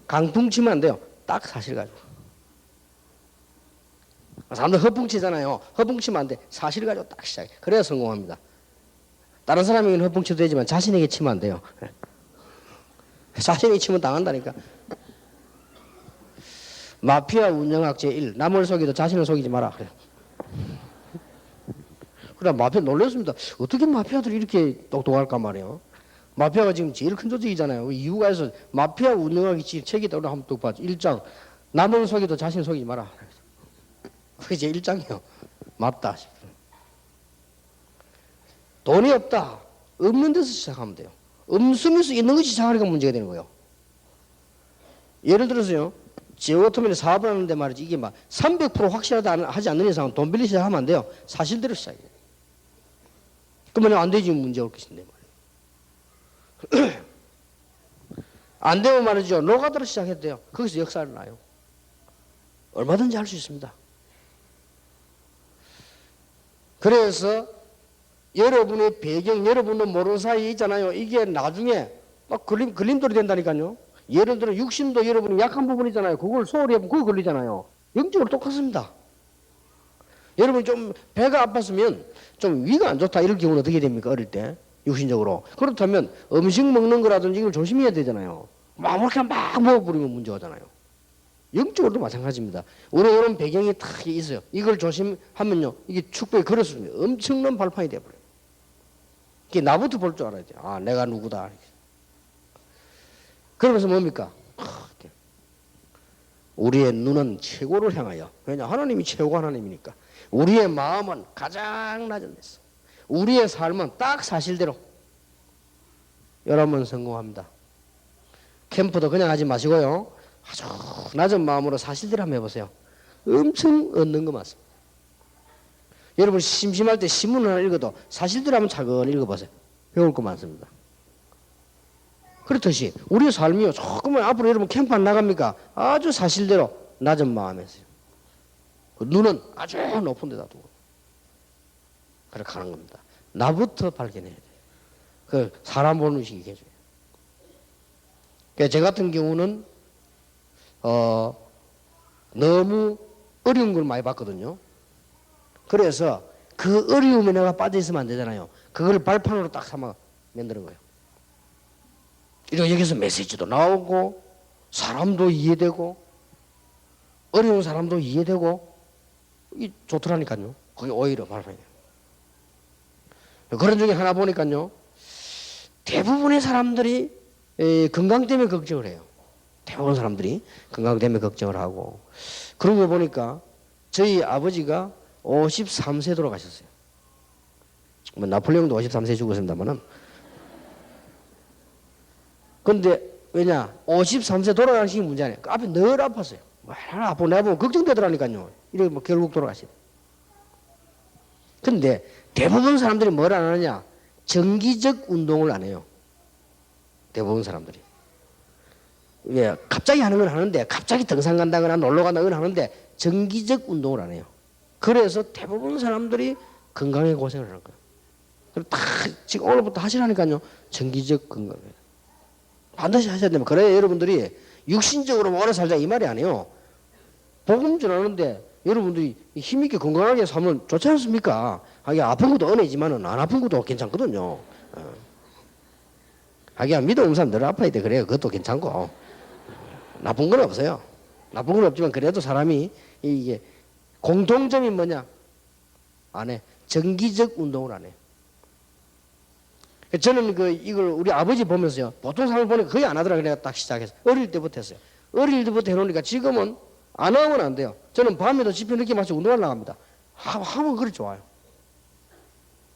강풍치면 안 돼요. 딱 사실 가지고. 사람들 허풍치잖아요. 허풍치면 안 돼. 사실 가지고 딱 시작해. 그래야 성공합니다. 다른 사람에게는 허풍치도 되지만 자신에게 치면 안 돼요. 자신에게 치면 당한다니까. 마피아 운영학 제1, 남을 속이도 자신을 속이지 마라. 그래. 그래, 마피아 놀랐습니다. 어떻게 마피아들이 이렇게 똑똑할까 말이에요. 마피아가 지금 제일 큰 조직이잖아요. 이유가 있어. 마피아 운영하기 책이 있다고 한번 또 봐줘. 1장. 남을 속이도 자신을 속이지 마라. 그게 제 1장이요. 맞다. 돈이 없다. 없는 데서 시작하면 돼요. 없으면서 있는 것이 시작하니까 문제가 되는 거예요. 예를 들어서요. 지역 같으면 사업을 하는데 말이지, 이게 막 300% 확실하다 하지 않는 이상은 돈 빌리 시작하면 안 돼요. 사실대로 시작해요. 그러면 안 되지, 문제 올 것인데 말이에요. 안 되면 말이죠. 노가다로 시작해도 돼요. 거기서 역사를 나요. 얼마든지 할 수 있습니다. 그래서 여러분의 배경, 여러분도 모르는 사이에 있잖아요. 이게 나중에 막 걸림돌이 된다니까요. 예를 들어 육신도 여러분이 약한 부분이잖아요. 그걸 소홀히 하면 그거 걸리잖아요. 영적으로 똑같습니다. 여러분이 좀 배가 아팠으면 좀 위가 안 좋다 이럴 경우는 어떻게 됩니까? 어릴 때 육신적으로. 그렇다면 음식 먹는 거라든지 이걸 조심해야 되잖아요. 아무렇게나 막 먹어버리면 문제가 잖아요. 영적으로도 마찬가지입니다. 우리 이런 배경이 딱 있어요. 이걸 조심하면요, 이게 축복의 그릇입니다. 엄청난 발판이 돼버려요. 이게 나부터 볼 줄 알아야 돼요. 아, 내가 누구다. 그러면서 뭡니까? 우리의 눈은 최고를 향하여. 왜냐? 하나님이 최고 하나님이니까. 우리의 마음은 가장 낮은 데서. 우리의 삶은 딱 사실대로. 여러분 성공합니다. 캠프도 그냥 하지 마시고요. 아주 낮은 마음으로 사실대로 한번 해보세요. 엄청 얻는 거 맞습니다. 여러분 심심할 때 신문을 하나 읽어도 사실대로 한번 차근 읽어보세요. 배울 거 많습니다. 그렇듯이 우리의 삶이요. 조금만 앞으로 여러분 캠프 안 나갑니까? 아주 사실대로 낮은 마음에서요. 눈은 아주 높은 데다 두고 그렇게 하는 겁니다. 나부터 발견해야 돼요. 그 사람 보는 의식이 계셔요. 제 같은 경우는 너무 어려운 걸 많이 봤거든요. 그래서 그 어려움에 내가 빠져 있으면 안 되잖아요. 그걸 발판으로 딱 삼아 만드는 거예요. 이러고 여기서 메시지도 나오고 사람도 이해되고 어려운 사람도 이해되고 이게 좋더라니까요. 그게 오히려 발판이에요. 그런 중에 하나 보니까요. 대부분의 사람들이 건강 때문에 걱정을 해요. 대부분 사람들이 건강 때문에 걱정을 하고 그런 거 보니까 저희 아버지가 53세 돌아가셨어요. 뭐 나폴레옹도 53세 죽었습니다만은 근데 왜냐 53세 돌아가신 게 문제 아니에요. 그 앞에 늘 아팠어요. 하나 아프고 내가 보면 걱정되더라니까요. 이렇게 뭐 결국 돌아가시네. 근데 대부분 사람들이 뭘 안 하느냐 정기적 운동을 안 해요. 대부분 사람들이. 예, 갑자기 하는 건 하는데 갑자기 등산 간다거나 놀러 간다거나 하는데 정기적 운동을 안 해요. 그래서 대부분 사람들이 건강에 고생을 하는 거예요. 그리고 다 지금 오늘부터 하시라니까요. 정기적 건강. 반드시 하셔야 됩니다. 그래야 여러분들이 육신적으로 오래 살자 이 말이 아니에요. 복음 전하는데 여러분들이 힘있게 건강하게 살면 좋지 않습니까? 하긴 아픈 것도 은혜지만은 안 아픈 것도 괜찮거든요. 하긴 믿음 없는 사람 늘 아파야 돼. 그래요. 그것도 괜찮고. 나쁜 건 없어요. 나쁜 건 없지만 그래도 사람이 이게 공통점이 뭐냐? 안 해. 정기적 운동을 안 해. 저는 이걸 우리 아버지 보면서요. 보통 사람을 보니까 거의 안 하더라. 그래 딱 시작해서. 어릴 때부터 했어요. 어릴 때부터 해놓으니까 지금은 안 하면 안 돼요. 저는 밤에도 집회 늦게 마치고 운동하러 나갑니다. 하면 그리 좋아요.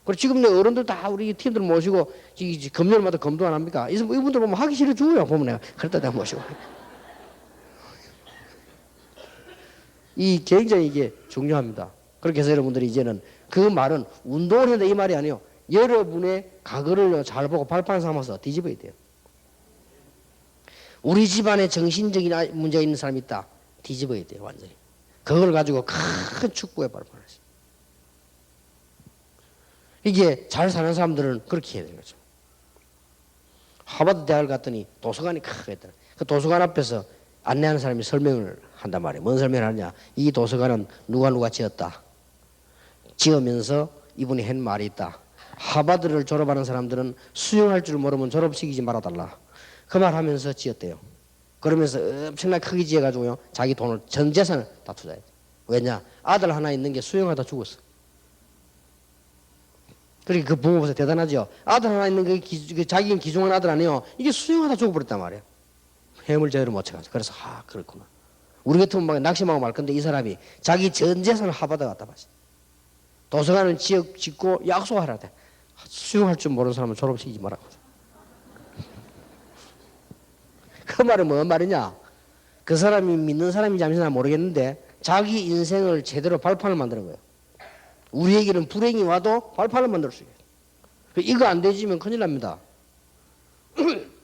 그리고 지금 내 어른들 다 우리 팀들 모시고 금요일마다 검도 안 합니까? 이분들 보면 하기 싫어 죽어요. 보면 내가. 그랬다 내가 모시고. 굉장히 이게 중요합니다. 그렇게 해서 여러분들이 이제는 그 말은 운동을 한다 이 말이 아니에요. 여러분의 과거를 잘 보고 발판 삼아서 뒤집어야 돼요. 우리 집안에 정신적인 문제가 있는 사람이 있다. 뒤집어야 돼요. 완전히. 그걸 가지고 큰 축구의 발판을 했어요. 이게 잘 사는 사람들은 그렇게 해야 되는 거죠. 하버드 대학을 갔더니 도서관이 크게 있더라. 그 도서관 앞에서 안내하는 사람이 설명을 한단 말이에요. 뭔 설명을 하냐. 이 도서관은 누가 지었다. 지으면서 이분이 한 말이 있다. 하버드를 졸업하는 사람들은 수영할 줄 모르면 졸업시키지 말아달라. 그 말 하면서 지었대요. 그러면서 엄청나게 크게 지어가지고요. 자기 돈을 전 재산을 다 투자해요. 왜냐? 아들 하나 있는 게 수영하다 죽었어. 그러니까 그 부모 보세요. 대단하죠. 아들 하나 있는 게 자기는 기중한 아들 아니에요. 이게 수영하다 죽어버렸단 말이에요. 해물 제대로 못 쳐가지고. 그래서 그렇구나. 우리 같으면 막 낙심하고 말 건데 이 사람이 자기 전 재산을 하버드 갖다 바쳤어. 도서관은 짓고 약속하라 돼. 수영할 줄 모르는 사람은 졸업시키지 말라고. 그 말은 뭔 말이냐? 그 사람이 믿는 사람인지 아닌지 모르겠는데 자기 인생을 제대로 발판을 만드는 거예요. 우리에게는 불행이 와도 발판을 만들 수 있어요. 이거 안 되지면 큰일 납니다.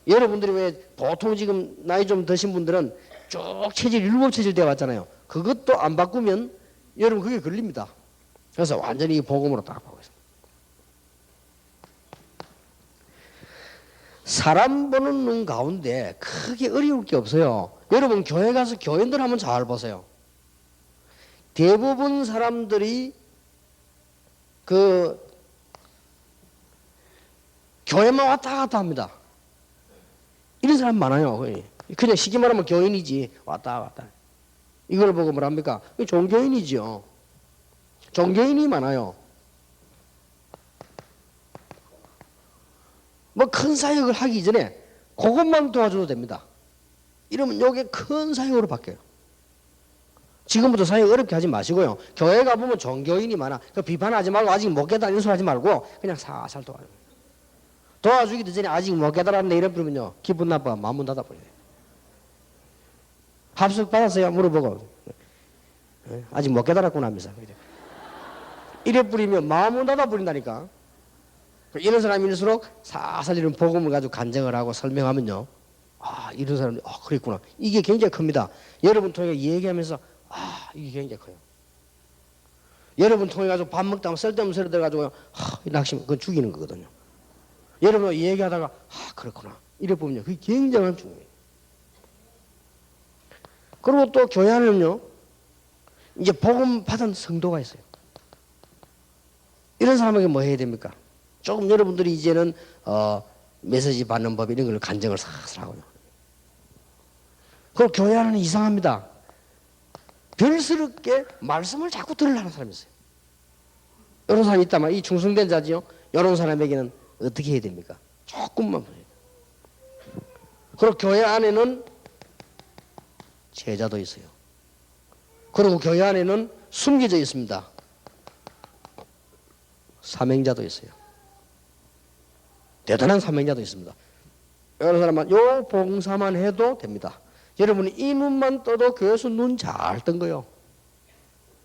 여러분들이 왜 보통 지금 나이 좀 드신 분들은 쭉 체질, 율법 체질 되어 왔잖아요. 그것도 안 바꾸면 여러분 그게 걸립니다. 그래서 완전히 복음으로 딱 바꾸고 있습니다. 사람 보는 눈 가운데 크게 어려울 게 없어요. 여러분 교회 가서 교인들 한번 잘 보세요. 대부분 사람들이 교회만 왔다 갔다 합니다. 이런 사람 많아요. 그냥 쉽게 말하면 교인이지. 왔다 갔다. 이걸 보고 뭐랍니까? 종교인이죠. 종교인이 많아요. 뭐 큰 사역을 하기 전에 그것만 도와줘도 됩니다. 이러면 이게 큰 사역으로 바뀌어요. 지금부터 사역 어렵게 하지 마시고요. 교회 가보면 종교인이 많아. 비판하지 말고 아직 못 깨달아 이런 소리 하지 말고 그냥 살살 도와줘요. 도와주기도 전에 아직 못 깨달았네 이래 부르면요. 기분 나빠 마음 닫아버려요. 합숙 받았어요? 물어보고 아직 못 깨달았구나 하면서 이래 뿌리면 마음을 닫아버린다니까. 이런 사람일수록 사살 이런 복음을 가지고 간증을 하고 설명하면요. 이런 사람들이 그랬구나. 이게 굉장히 큽니다. 여러분 통해 얘기하면서 이게 굉장히 커요. 여러분 통해 가지고 밥 먹다 쓸데없는 소리 들어가지고 낙심 그건 죽이는 거거든요. 여러분 얘기하다가 그렇구나. 이래 보면요. 그게 굉장한 중요해요. 그리고 또 교회 안에는요. 이제 복음 받은 성도가 있어요. 이런 사람에게 뭐 해야 됩니까? 조금 여러분들이 이제는 메시지 받는 법 이런 걸 간증을 사슬 하고요. 그리고 교회 안에는 이상합니다. 별스럽게 말씀을 자꾸 들으려는 사람이 있어요. 이런 사람이 있다면 이 중성된 자지요. 이런 사람에게는 어떻게 해야 됩니까? 조금만 보세요. 그리고 교회 안에는 제자도 있어요. 그리고 교회 안에는 숨겨져 있습니다. 사명자도 있어요. 대단한 사명자도 있습니다. 여러 사람은 요 봉사만 해도 됩니다. 여러분이 이 눈만 떠도 교회에서 눈 잘 뜬 거예요.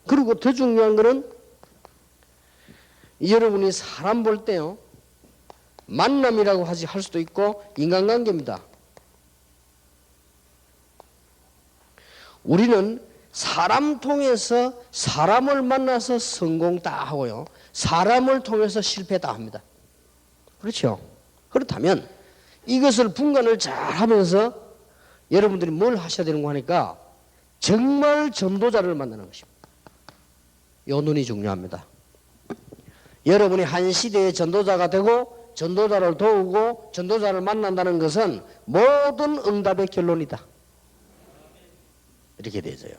그리고 더 중요한 거는 여러분이 사람 볼 때요. 만남이라고 할 수도 있고 인간관계입니다. 우리는 사람 통해서 사람을 만나서 성공 다 하고요. 사람을 통해서 실패 다 합니다. 그렇죠? 그렇다면 이것을 분간을 잘 하면서 여러분들이 뭘 하셔야 되는 거 하니까 정말 전도자를 만나는 것입니다. 요 눈이 중요합니다. 여러분이 한 시대의 전도자가 되고 전도자를 도우고 전도자를 만난다는 것은 모든 응답의 결론이다. 이렇게 되어져요.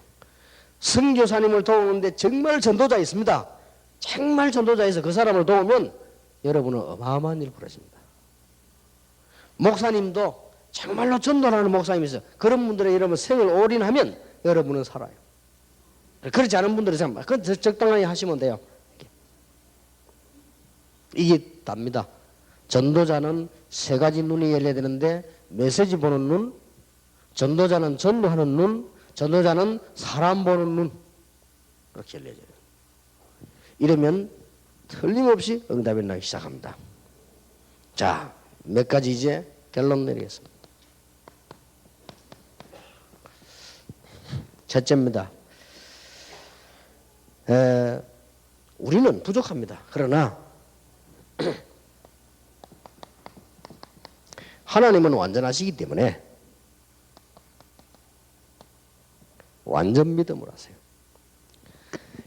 선교사님을 도우는데 정말 전도자 있습니다. 정말 전도자에서 그 사람을 도우면 여러분은 어마어마한 일을 벌어집니다. 목사님도 정말로 전도하는 목사님이 있어요. 그런 분들의 여러분 생을 올인하면 여러분은 살아요. 그렇지 않은 분들은 정말 적당히 하시면 돼요. 이게 답니다. 전도자는 세 가지 눈이 열려야 되는데 메시지 보는 눈, 전도자는 전도하는 눈, 전도자는 사람 보는 눈, 그렇게 열려야 돼요. 이러면 틀림없이 응답이 나기 시작합니다. 자, 몇 가지 이제 결론 내리겠습니다. 첫째입니다. 우리는 부족합니다. 그러나 하나님은 완전하시기 때문에 완전 믿음을 하세요.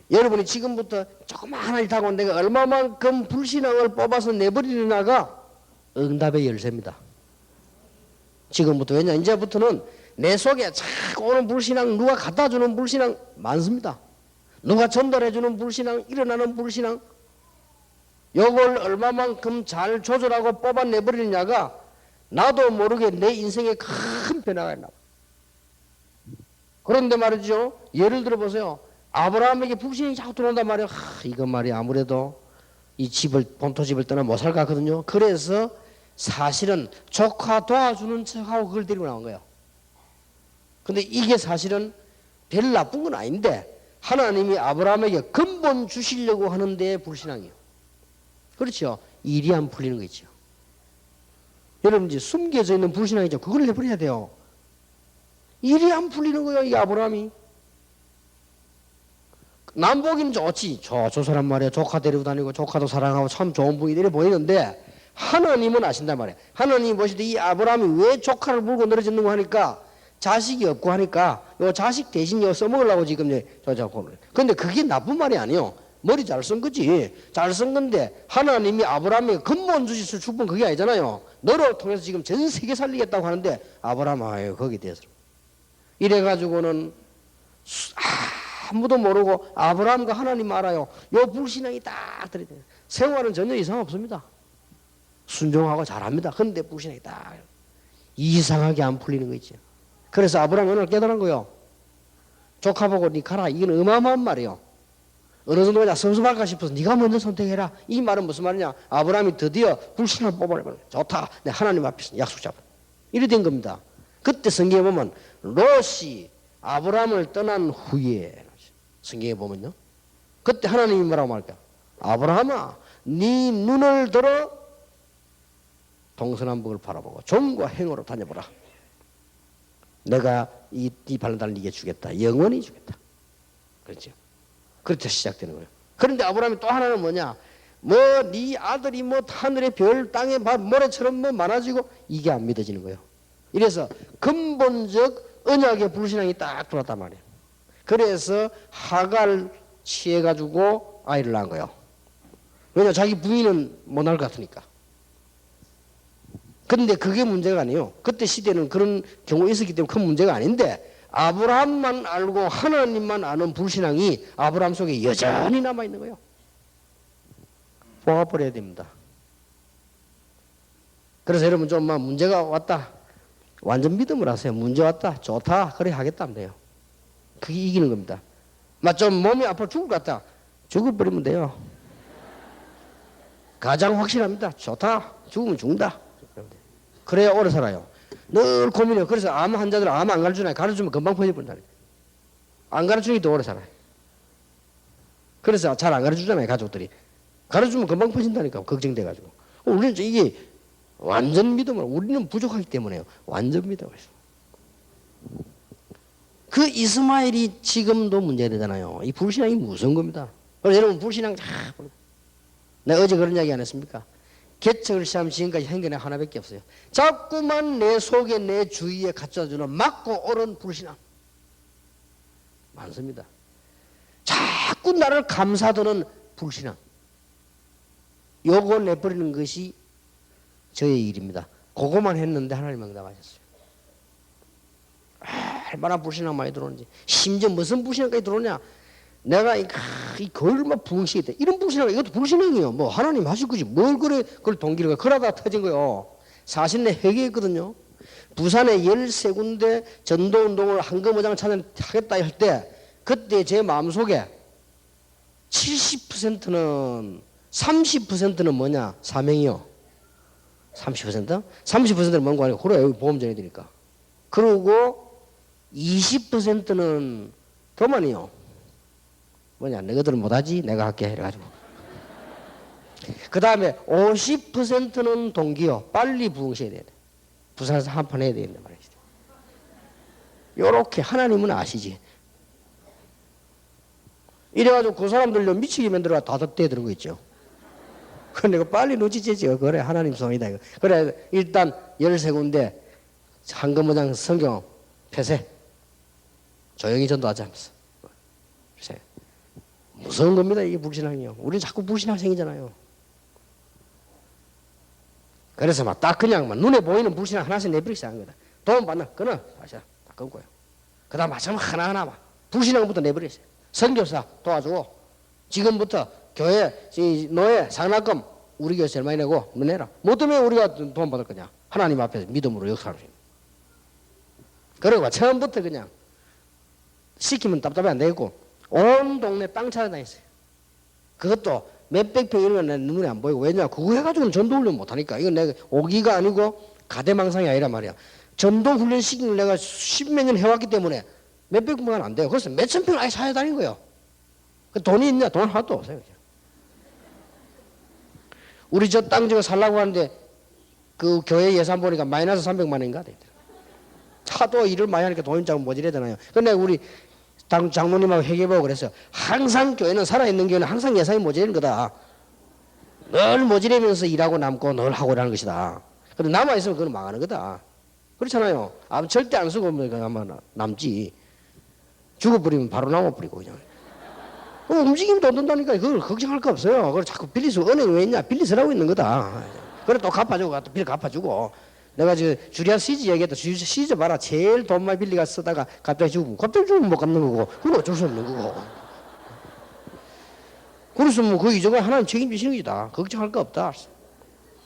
여러분이 지금부터 조그마한 일 타고 내가 얼마만큼 불신앙을 뽑아서 내버리려나가 응답의 열쇠입니다. 지금부터. 왜냐, 이제부터는 내 속에 자꾸 오는 불신앙, 누가 갖다 주는 불신앙 많습니다. 누가 전달해주는 불신앙, 일어나는 불신앙, 요걸 얼마만큼 잘 조절하고 뽑아내버리느냐가 나도 모르게 내 인생에 큰 변화가 있나. 그런데 말이죠, 예를 들어 보세요. 아브라함에게 불신이 자꾸 들어온단 말이에요. 이거 말이야, 아무래도 이 집을, 본토집을 떠나 못 살 것 같거든요. 그래서 사실은 조카 도와주는 척하고 그걸 데리고 나온 거예요. 근데 이게 사실은 별 나쁜 건 아닌데 하나님이 아브라함에게 근본 주시려고 하는데 불신앙이에요. 그렇죠? 일이 안 풀리는 거 있죠. 여러분, 이제 숨겨져 있는 불신앙이죠. 그걸 내버려야 돼요. 일이 안 풀리는 거예요, 이 아브라함이. 남 보기는 좋지. 저 사람 말이야. 조카 데리고 다니고 조카도 사랑하고 참 좋은 분이 이래 보이는데 하나님은 아신단 말이에요. 하나님이 보실 때 이 아브라함이 왜 조카를 물고 늘어졌는가 하니까 자식이 없고 하니까 요 자식 대신 요 써먹으려고 지금 저 자꾸. 근데 그게 나쁜 말이 아니에요. 머리 잘 쓴 거지. 잘 쓴 건데 하나님이 아브라함에게 근본 주실 축복은 그게 아니잖아요. 너를 통해서 지금 전 세계 살리겠다고 하는데 아브라함 아유 거기에 대해서 이래가지고는 아무도 모르고 아브라함과 하나님 알아요. 요 불신앙이 딱 들이대요. 생활은 전혀 이상 없습니다. 순종하고 잘합니다. 근데 불신앙이 딱 이상하게 안 풀리는 거 있죠. 그래서 아브라함이 오늘 깨달은 거예요. 조카 보고 니 가라. 이건 어마어마한 말이에요. 어느 정도냐 섭섭할까 싶어서 네가 먼저 선택해라. 이 말은 무슨 말이냐. 아브라함이 드디어 불신을 뽑아내버려. 좋다. 내 하나님 앞에서 약속 잡아. 이래 된 겁니다. 그때 성경에 보면 롯이 아브라함을 떠난 후에 성경에 보면요. 그때 하나님이 뭐라고 말할까? 아브라함아 네 눈을 들어 동서남북을 바라보고 종과 행으로 다녀보라. 내가 이 발란다를 네게 주겠다. 영원히 주겠다. 그렇죠. 그렇게 시작되는 거예요. 그런데 아브라함이 또 하나는 뭐냐? 뭐 네 아들이 뭐 하늘의 별 땅의 모래처럼 뭐 많아지고 이게 안 믿어지는 거예요. 이래서 근본적 언약의 불신앙이 딱 들어왔단 말이에요. 그래서 하갈 취해가지고 아이를 낳은 거예요. 왜냐 자기 부인은 못 낳을 것 같으니까. 그런데 그게 문제가 아니에요. 그때 시대는 그런 경우가 있었기 때문에 큰 문제가 아닌데 아브라함만 알고 하나님만 아는 불신앙이 아브라함 속에 여전히 남아있는 거예요. 뽑아버려야 됩니다. 그래서 여러분 좀 문제가 왔다. 완전 믿음을 하세요. 문제 왔다. 좋다. 그래 하겠다면 돼요. 그게 이기는 겁니다. 좀 몸이 아파 죽을 것 같다. 죽어버리면 돼요. 가장 확실합니다. 좋다. 죽으면 죽는다. 그래야 오래 살아요. 늘 고민해요. 그래서 암 환자들 암 안 가르쳐주나요? 가르쳐주면 금방 퍼져버린다니까. 안 가르쳐주니 더 오래 살아요. 그래서 잘 안 가르쳐주잖아요. 가족들이. 가르쳐주면 금방 퍼진다니까. 걱정돼가지고. 우리는 이게 완전 믿음을, 우리는 부족하기 때문에요. 완전 믿음을 했어. 그 이스마엘이 지금도 문제되잖아요. 이 불신앙이 무서운 겁니다. 그래서 여러분 불신앙 내가 어제 그런 이야기 안 했습니까? 개척을 시작하면 지금까지 한 게 하나밖에 없어요. 자꾸만 내 속에 내 주위에 갖춰주는 막고 옳은 불신앙 많습니다. 자꾸 나를 감싸드는 불신앙 요거 내버리는 것이 저의 일입니다. 그거만 했는데 하나님 응답하셨어요. 얼마나 불신앙 많이 들어오는지. 심지어 무슨 불신앙까지 들어오냐. 내가 이 얼마 부흥식이 돼. 이런 불신앙, 이것도 불신앙이에요. 뭐 하나님 하실 거지. 뭘 그래, 그걸 동기를 그러다 터진 거요. 40내 회개했거든요. 부산에 13군데 전도운동을 한금어장 찾아하겠다 할 때 그때 제 마음속에 70%는 30%는 뭐냐? 사명이요. 30%? 30%는 뭔가 아니고 그래 여기 보험 정해야 되니까. 그리고 20%는 교만이요. 뭐냐? 너희들은 못하지? 내가 할게 해가지고. 그 다음에 50%는 동기요. 빨리 부흥시켜야 돼. 부산에서 한판 해야 되겠네 말이지. 요렇게 하나님은 아시지. 이래가지고 그 사람들요 미치게 만들어 다섯 대 드는 거 있죠. 그런데 내가 빨리 놓치지. 그래 하나님 손이다 이거. 그래 일단 13군데 한금어장 성경 폐쇄. 조용히 전도하자 하면서. 폐쇄. 무서운 겁니다 이게 불신앙이요. 우리는 자꾸 불신앙 생기잖아요. 그래서 막 딱 그냥 막 눈에 보이는 불신앙 하나씩 내버리기 시작한 거다. 돈 받나? 끊어. 마셔. 다 끊고요. 그 다음 마찬가지 하나하나 막 불신앙부터 내버렸어요. 선교사 도와주고 지금부터 교회 노예 상납금 우리 교회 제일 많이 내고 너 내라. 뭐 때문에 우리가 돈 받을 거냐? 하나님 앞에서 믿음으로 역사하는 거예요. 그리고 처음부터 그냥 시키면 답답해 안 되겠고 온 동네 땅 찾아다녔어요. 그것도 몇백 평 이런 건 내 눈에 안 보이고 왜냐 그거 해가지고는 전도훈련 못하니까 이건 내가 오기가 아니고 가대망상이 아니란 말이야. 전도훈련 시기를 내가 10몇 년 해왔기 때문에 몇백 평은 안 돼요. 그래서 몇천 평 아예 찾아다닌 거예요. 그 돈이 있냐? 돈 하나도 없어요. 우리 저 땅 저거 살라고 하는데 그 교회 예산 보니까 마이너스 300만 원인가 돼. 차도 일을 많이 하니까 돈이 조금 모자라잖아요. 근데 우리 장로님하고 회개해보고 그랬어요. 항상 교회는 살아있는 교회는 항상 예산이 모자라는 거다. 늘 모자라면서 일하고 남고 늘 하고 이라는 것이다. 근데 남아있으면 그건 망하는 거다. 그렇잖아요. 절대 안 쓰고 아마 남지. 죽어버리면 바로 남아버리고 그냥. 움직이면 돈 든다니까 그걸 걱정할 거 없어요. 그걸 자꾸 빌리서 은행 왜 있냐? 빌리 쓰라고 있는 거다. 그래 또 갚아주고 또 빌 갚아주고. 내가 주리안 시즈 얘기했다. 시즈 봐라. 제일 돈 많이 빌리가 쓰다가 갑자기 죽으면 못 갚는 거고. 그건 어쩔 수 없는 거고. 그래서 뭐 그 이전에 하나님 책임지시는 거다. 걱정할 거 없다.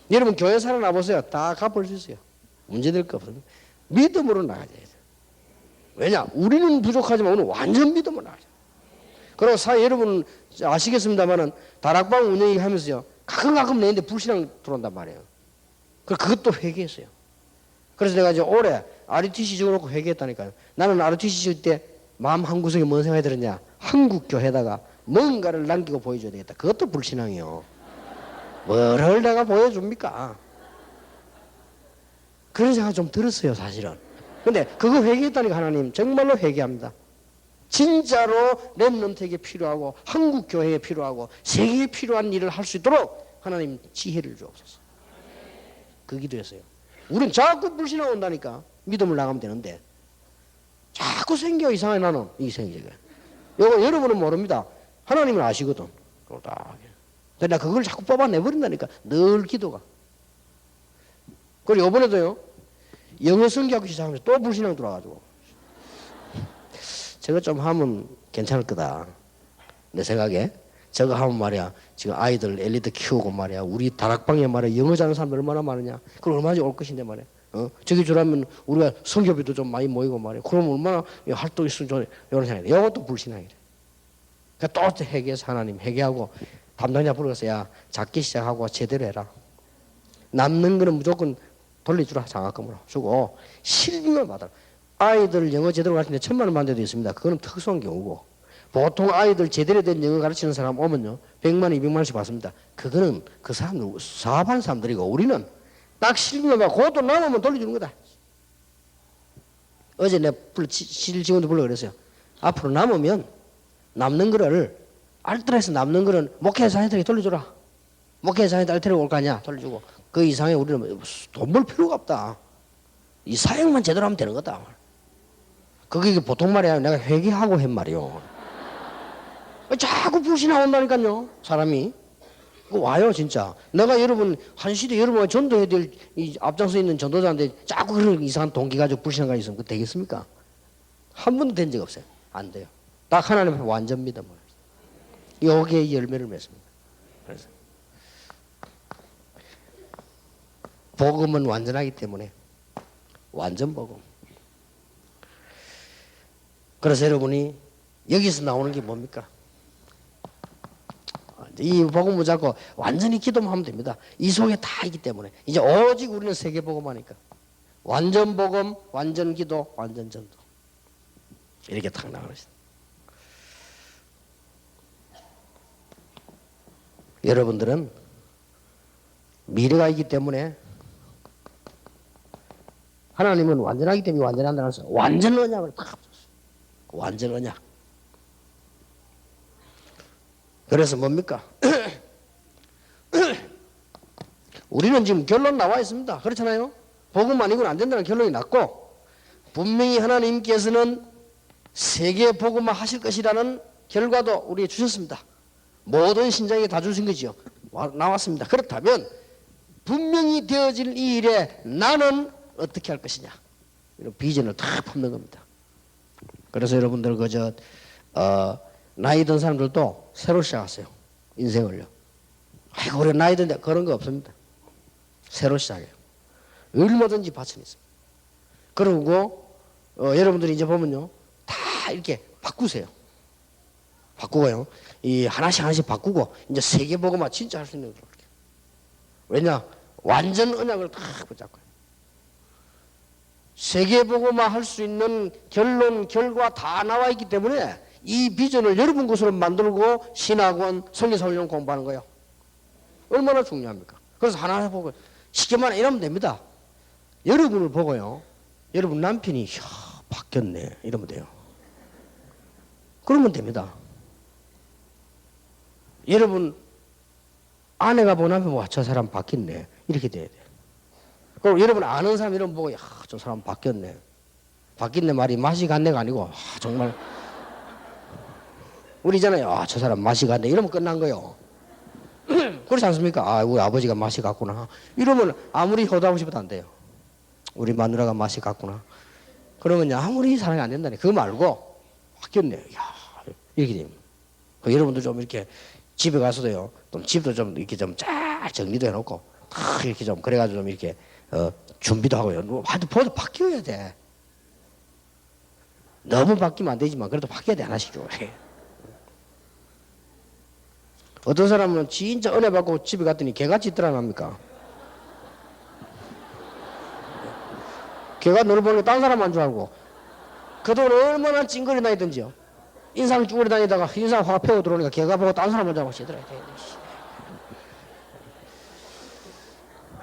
여러분 교회 살아나 보세요. 다 갚을 수 있어요. 문제될 거 없어요. 믿음으로 나가야 돼요. 왜냐? 우리는 부족하지만 오늘 완전 믿음으로 나가야 돼요. 그리고 여러분 아시겠습니다만은 다락방 운영하면서요. 가끔 내는데 불신앙 들어온단 말이에요. 그것도 회개했어요. 그래서 내가 이제 올해 RUTC 적어놓고 회개했다니까요. 나는 RUTC 줄 때 마음 한구석에 뭔 생각이 들었냐. 한국 교회에다가 뭔가를 남기고 보여줘야 되겠다. 그것도 불신앙이요. 뭐를 내가 보여줍니까? 그런 생각 좀 들었어요 사실은. 근데 그거 회개했다니까 하나님 정말로 회개합니다. 진짜로 렘넌트에게 필요하고 한국 교회에 필요하고 세계에 필요한 일을 할 수 있도록 하나님 지혜를 주옵소서. 그 기도했어요. 우린 자꾸 불신앙 온다니까. 믿음을 나가면 되는데 자꾸 생겨 이상하게 나는 이 생기가. 요거 여러분은 모릅니다. 하나님은 아시거든. 근데 그걸 자꾸 뽑아내버린다니까. 늘 기도가. 그리고 이번에도요. 영어 성경하고 시작하면서 또 불신앙 들어와가지고 저거 좀 하면 괜찮을 거다. 내 생각에. 저거 하면 말이야. 지금 아이들 엘리트 키우고 말이야. 우리 다락방에 말이야. 영어 잘하는 사람들 얼마나 많으냐. 그럼 얼마나 올 것인데 말이야. 저기 주라면 우리가 성교비도 좀 많이 모이고 말이야. 그럼 얼마나 활동이 있으면 좋네. 이런 생각이 돼. 이것도 불신앙이래. 그러니까 또 회개해서 하나님 회개하고 담당자 부르면서 야 작게 시작하고 제대로 해라. 남는 거는 무조건 돌려주라. 장학금으로 주고 실비만 받아라. 아이들 영어 제대로 가르치는데 1,000만 원 받는 데도 있습니다. 그거는 특수한 경우고 보통 아이들 제대로 된 영어 가르치는 사람 오면요 100만 원, 200만 원씩 받습니다. 그거는 그 사람들 사업하는 사람들이고 우리는 딱 실비만 받고 그것도 남으면 돌려주는 거다. 어제 내가 실 직원도 불러 그랬어요. 앞으로 남으면 남는 거를 알뜰해서 남는 거는 목회자한테 돌려줘라. 목회자한테 알뜰해 올 거 아니야. 돌려주고 그 이상에 우리는 돈 벌 필요가 없다. 이 사역만 제대로 하면 되는 거다. 그게 보통 말이 아니라 내가 회개하고 한 말이요. 자꾸 불신앙 온다니까요. 사람이. 와요 진짜. 내가 여러분 한 시대 여러분과 전도해야 될 이 앞장서 있는 전도자인데 자꾸 그런 이상한 동기 가지고 불신앙가 있으면 그거 되겠습니까? 한 번도 된 적 없어요. 안 돼요. 딱 하나님 앞에 완전 믿음을. 여기에 열매를 맺습니다. 그래서 복음은 완전하기 때문에 완전 복음. 그래서 여러분이 여기서 나오는 게 뭡니까? 이 복음을 잡고 완전히 기도만 하면 됩니다. 이 속에 다 있기 때문에 이제 오직 우리는 세계 복음하니까 완전 복음, 완전 기도, 완전 전도 이렇게 탁 나가는 것이다. 여러분들은 미래가 있기 때문에 하나님은 완전하기 때문에 완전한다는 것은 완전 언약을 탁 줬어요. 완전 언약. 그래서 뭡니까? 우리는 지금 결론 나와 있습니다. 그렇잖아요. 복음 아니고는 안 된다는 결론이 났고 분명히 하나님께서는 세계 복음화 하실 것이라는 결과도 우리에게 주셨습니다. 모든 신자에게 다 주신 거지요. 나왔습니다. 그렇다면 분명히 되어질 이 일에 나는 어떻게 할 것이냐 이런 비전을 다 품는 겁니다. 그래서 여러분들 그저 나이 든 사람들도 새로 시작하세요. 인생을요. 아이고 우리 나이 든데 그런 거 없습니다. 새로 시작해요. 얼마든지 바쳐는 있습니다. 그리고 여러분들이 이제 보면요 다 이렇게 바꾸세요. 바꾸고요. 이 하나씩 바꾸고 이제 세계 복음화 진짜 할 수 있는 거죠. 왜냐? 완전 언약을 다 붙잡고요. 세계 복음화 할 수 있는 결론, 결과 다 나와 있기 때문에 이 비전을 여러분 것으로 만들고 신학원, 설교사훈련 공부하는 거예요. 얼마나 중요합니까? 그래서 하나 보고 쉽게 말하면 이러면 됩니다. 여러분을 보고요. 여러분 남편이 바뀌었네 이러면 돼요. 그러면 됩니다. 여러분 아내가 보고 남편 보고 저 사람 바뀌었네 이렇게 돼야 돼요. 그리고 여러분 아는 사람 이름 보고 저 사람 바뀌었네. 바뀌었네 말이 맛이 갔네가 아니고 정말 우리 있잖아요. 저 사람 맛이 갔네 이러면 끝난 거예요. 그렇지 않습니까? 우리 아버지가 맛이 갔구나 이러면 아무리 효도하고 싶어도 안 돼요. 우리 마누라가 맛이 갔구나 그러면 아무리 사랑이 안 된다니 그거 말고 바뀌었네 이렇게 됩니다. 여러분도 좀 이렇게 집에 가서도요 또 집도 좀 이렇게 좀 잘 정리도 해놓고 이렇게 좀 그래가지고 좀 이렇게 준비도 하고요. 하여튼 보도 바뀌어야 돼. 너무 바뀌면 안 되지만 그래도 바뀌어야 돼 하나씩 좀. 어떤 사람은 진짜 은혜 받고 집에 갔더니 개같이 드러납니까? 개가 너를 보는 게 딴 사람 한 줄 알고 그동안 얼마나 찡거리 다니던지요. 인상 쭈그리 다니다가 인상 화가 펴고 들어오니까 개가 보고 딴 사람 한 줄 알고 시더라.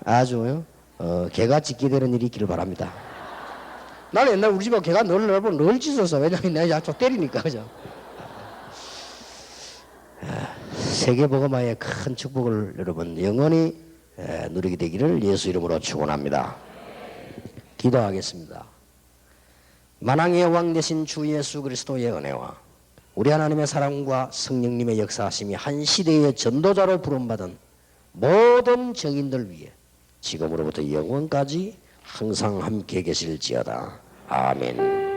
아주 개같이 기대는 일이 있기를 바랍니다. 나는 옛날 우리 집에 개가 늘 보면 늘 짖었어. 왜냐면 내가 약속 때리니까 그죠. 세계 복음화의 큰 축복을 여러분 영원히 누리게 되기를 예수 이름으로 축원합니다. 기도하겠습니다. 만왕의 왕 되신 주 예수 그리스도의 은혜와 우리 하나님의 사랑과 성령님의 역사하심이 한 시대의 전도자로 부름받은 모든 정인들 위해 지금으로부터 영원까지 항상 함께 계실지어다. 아멘.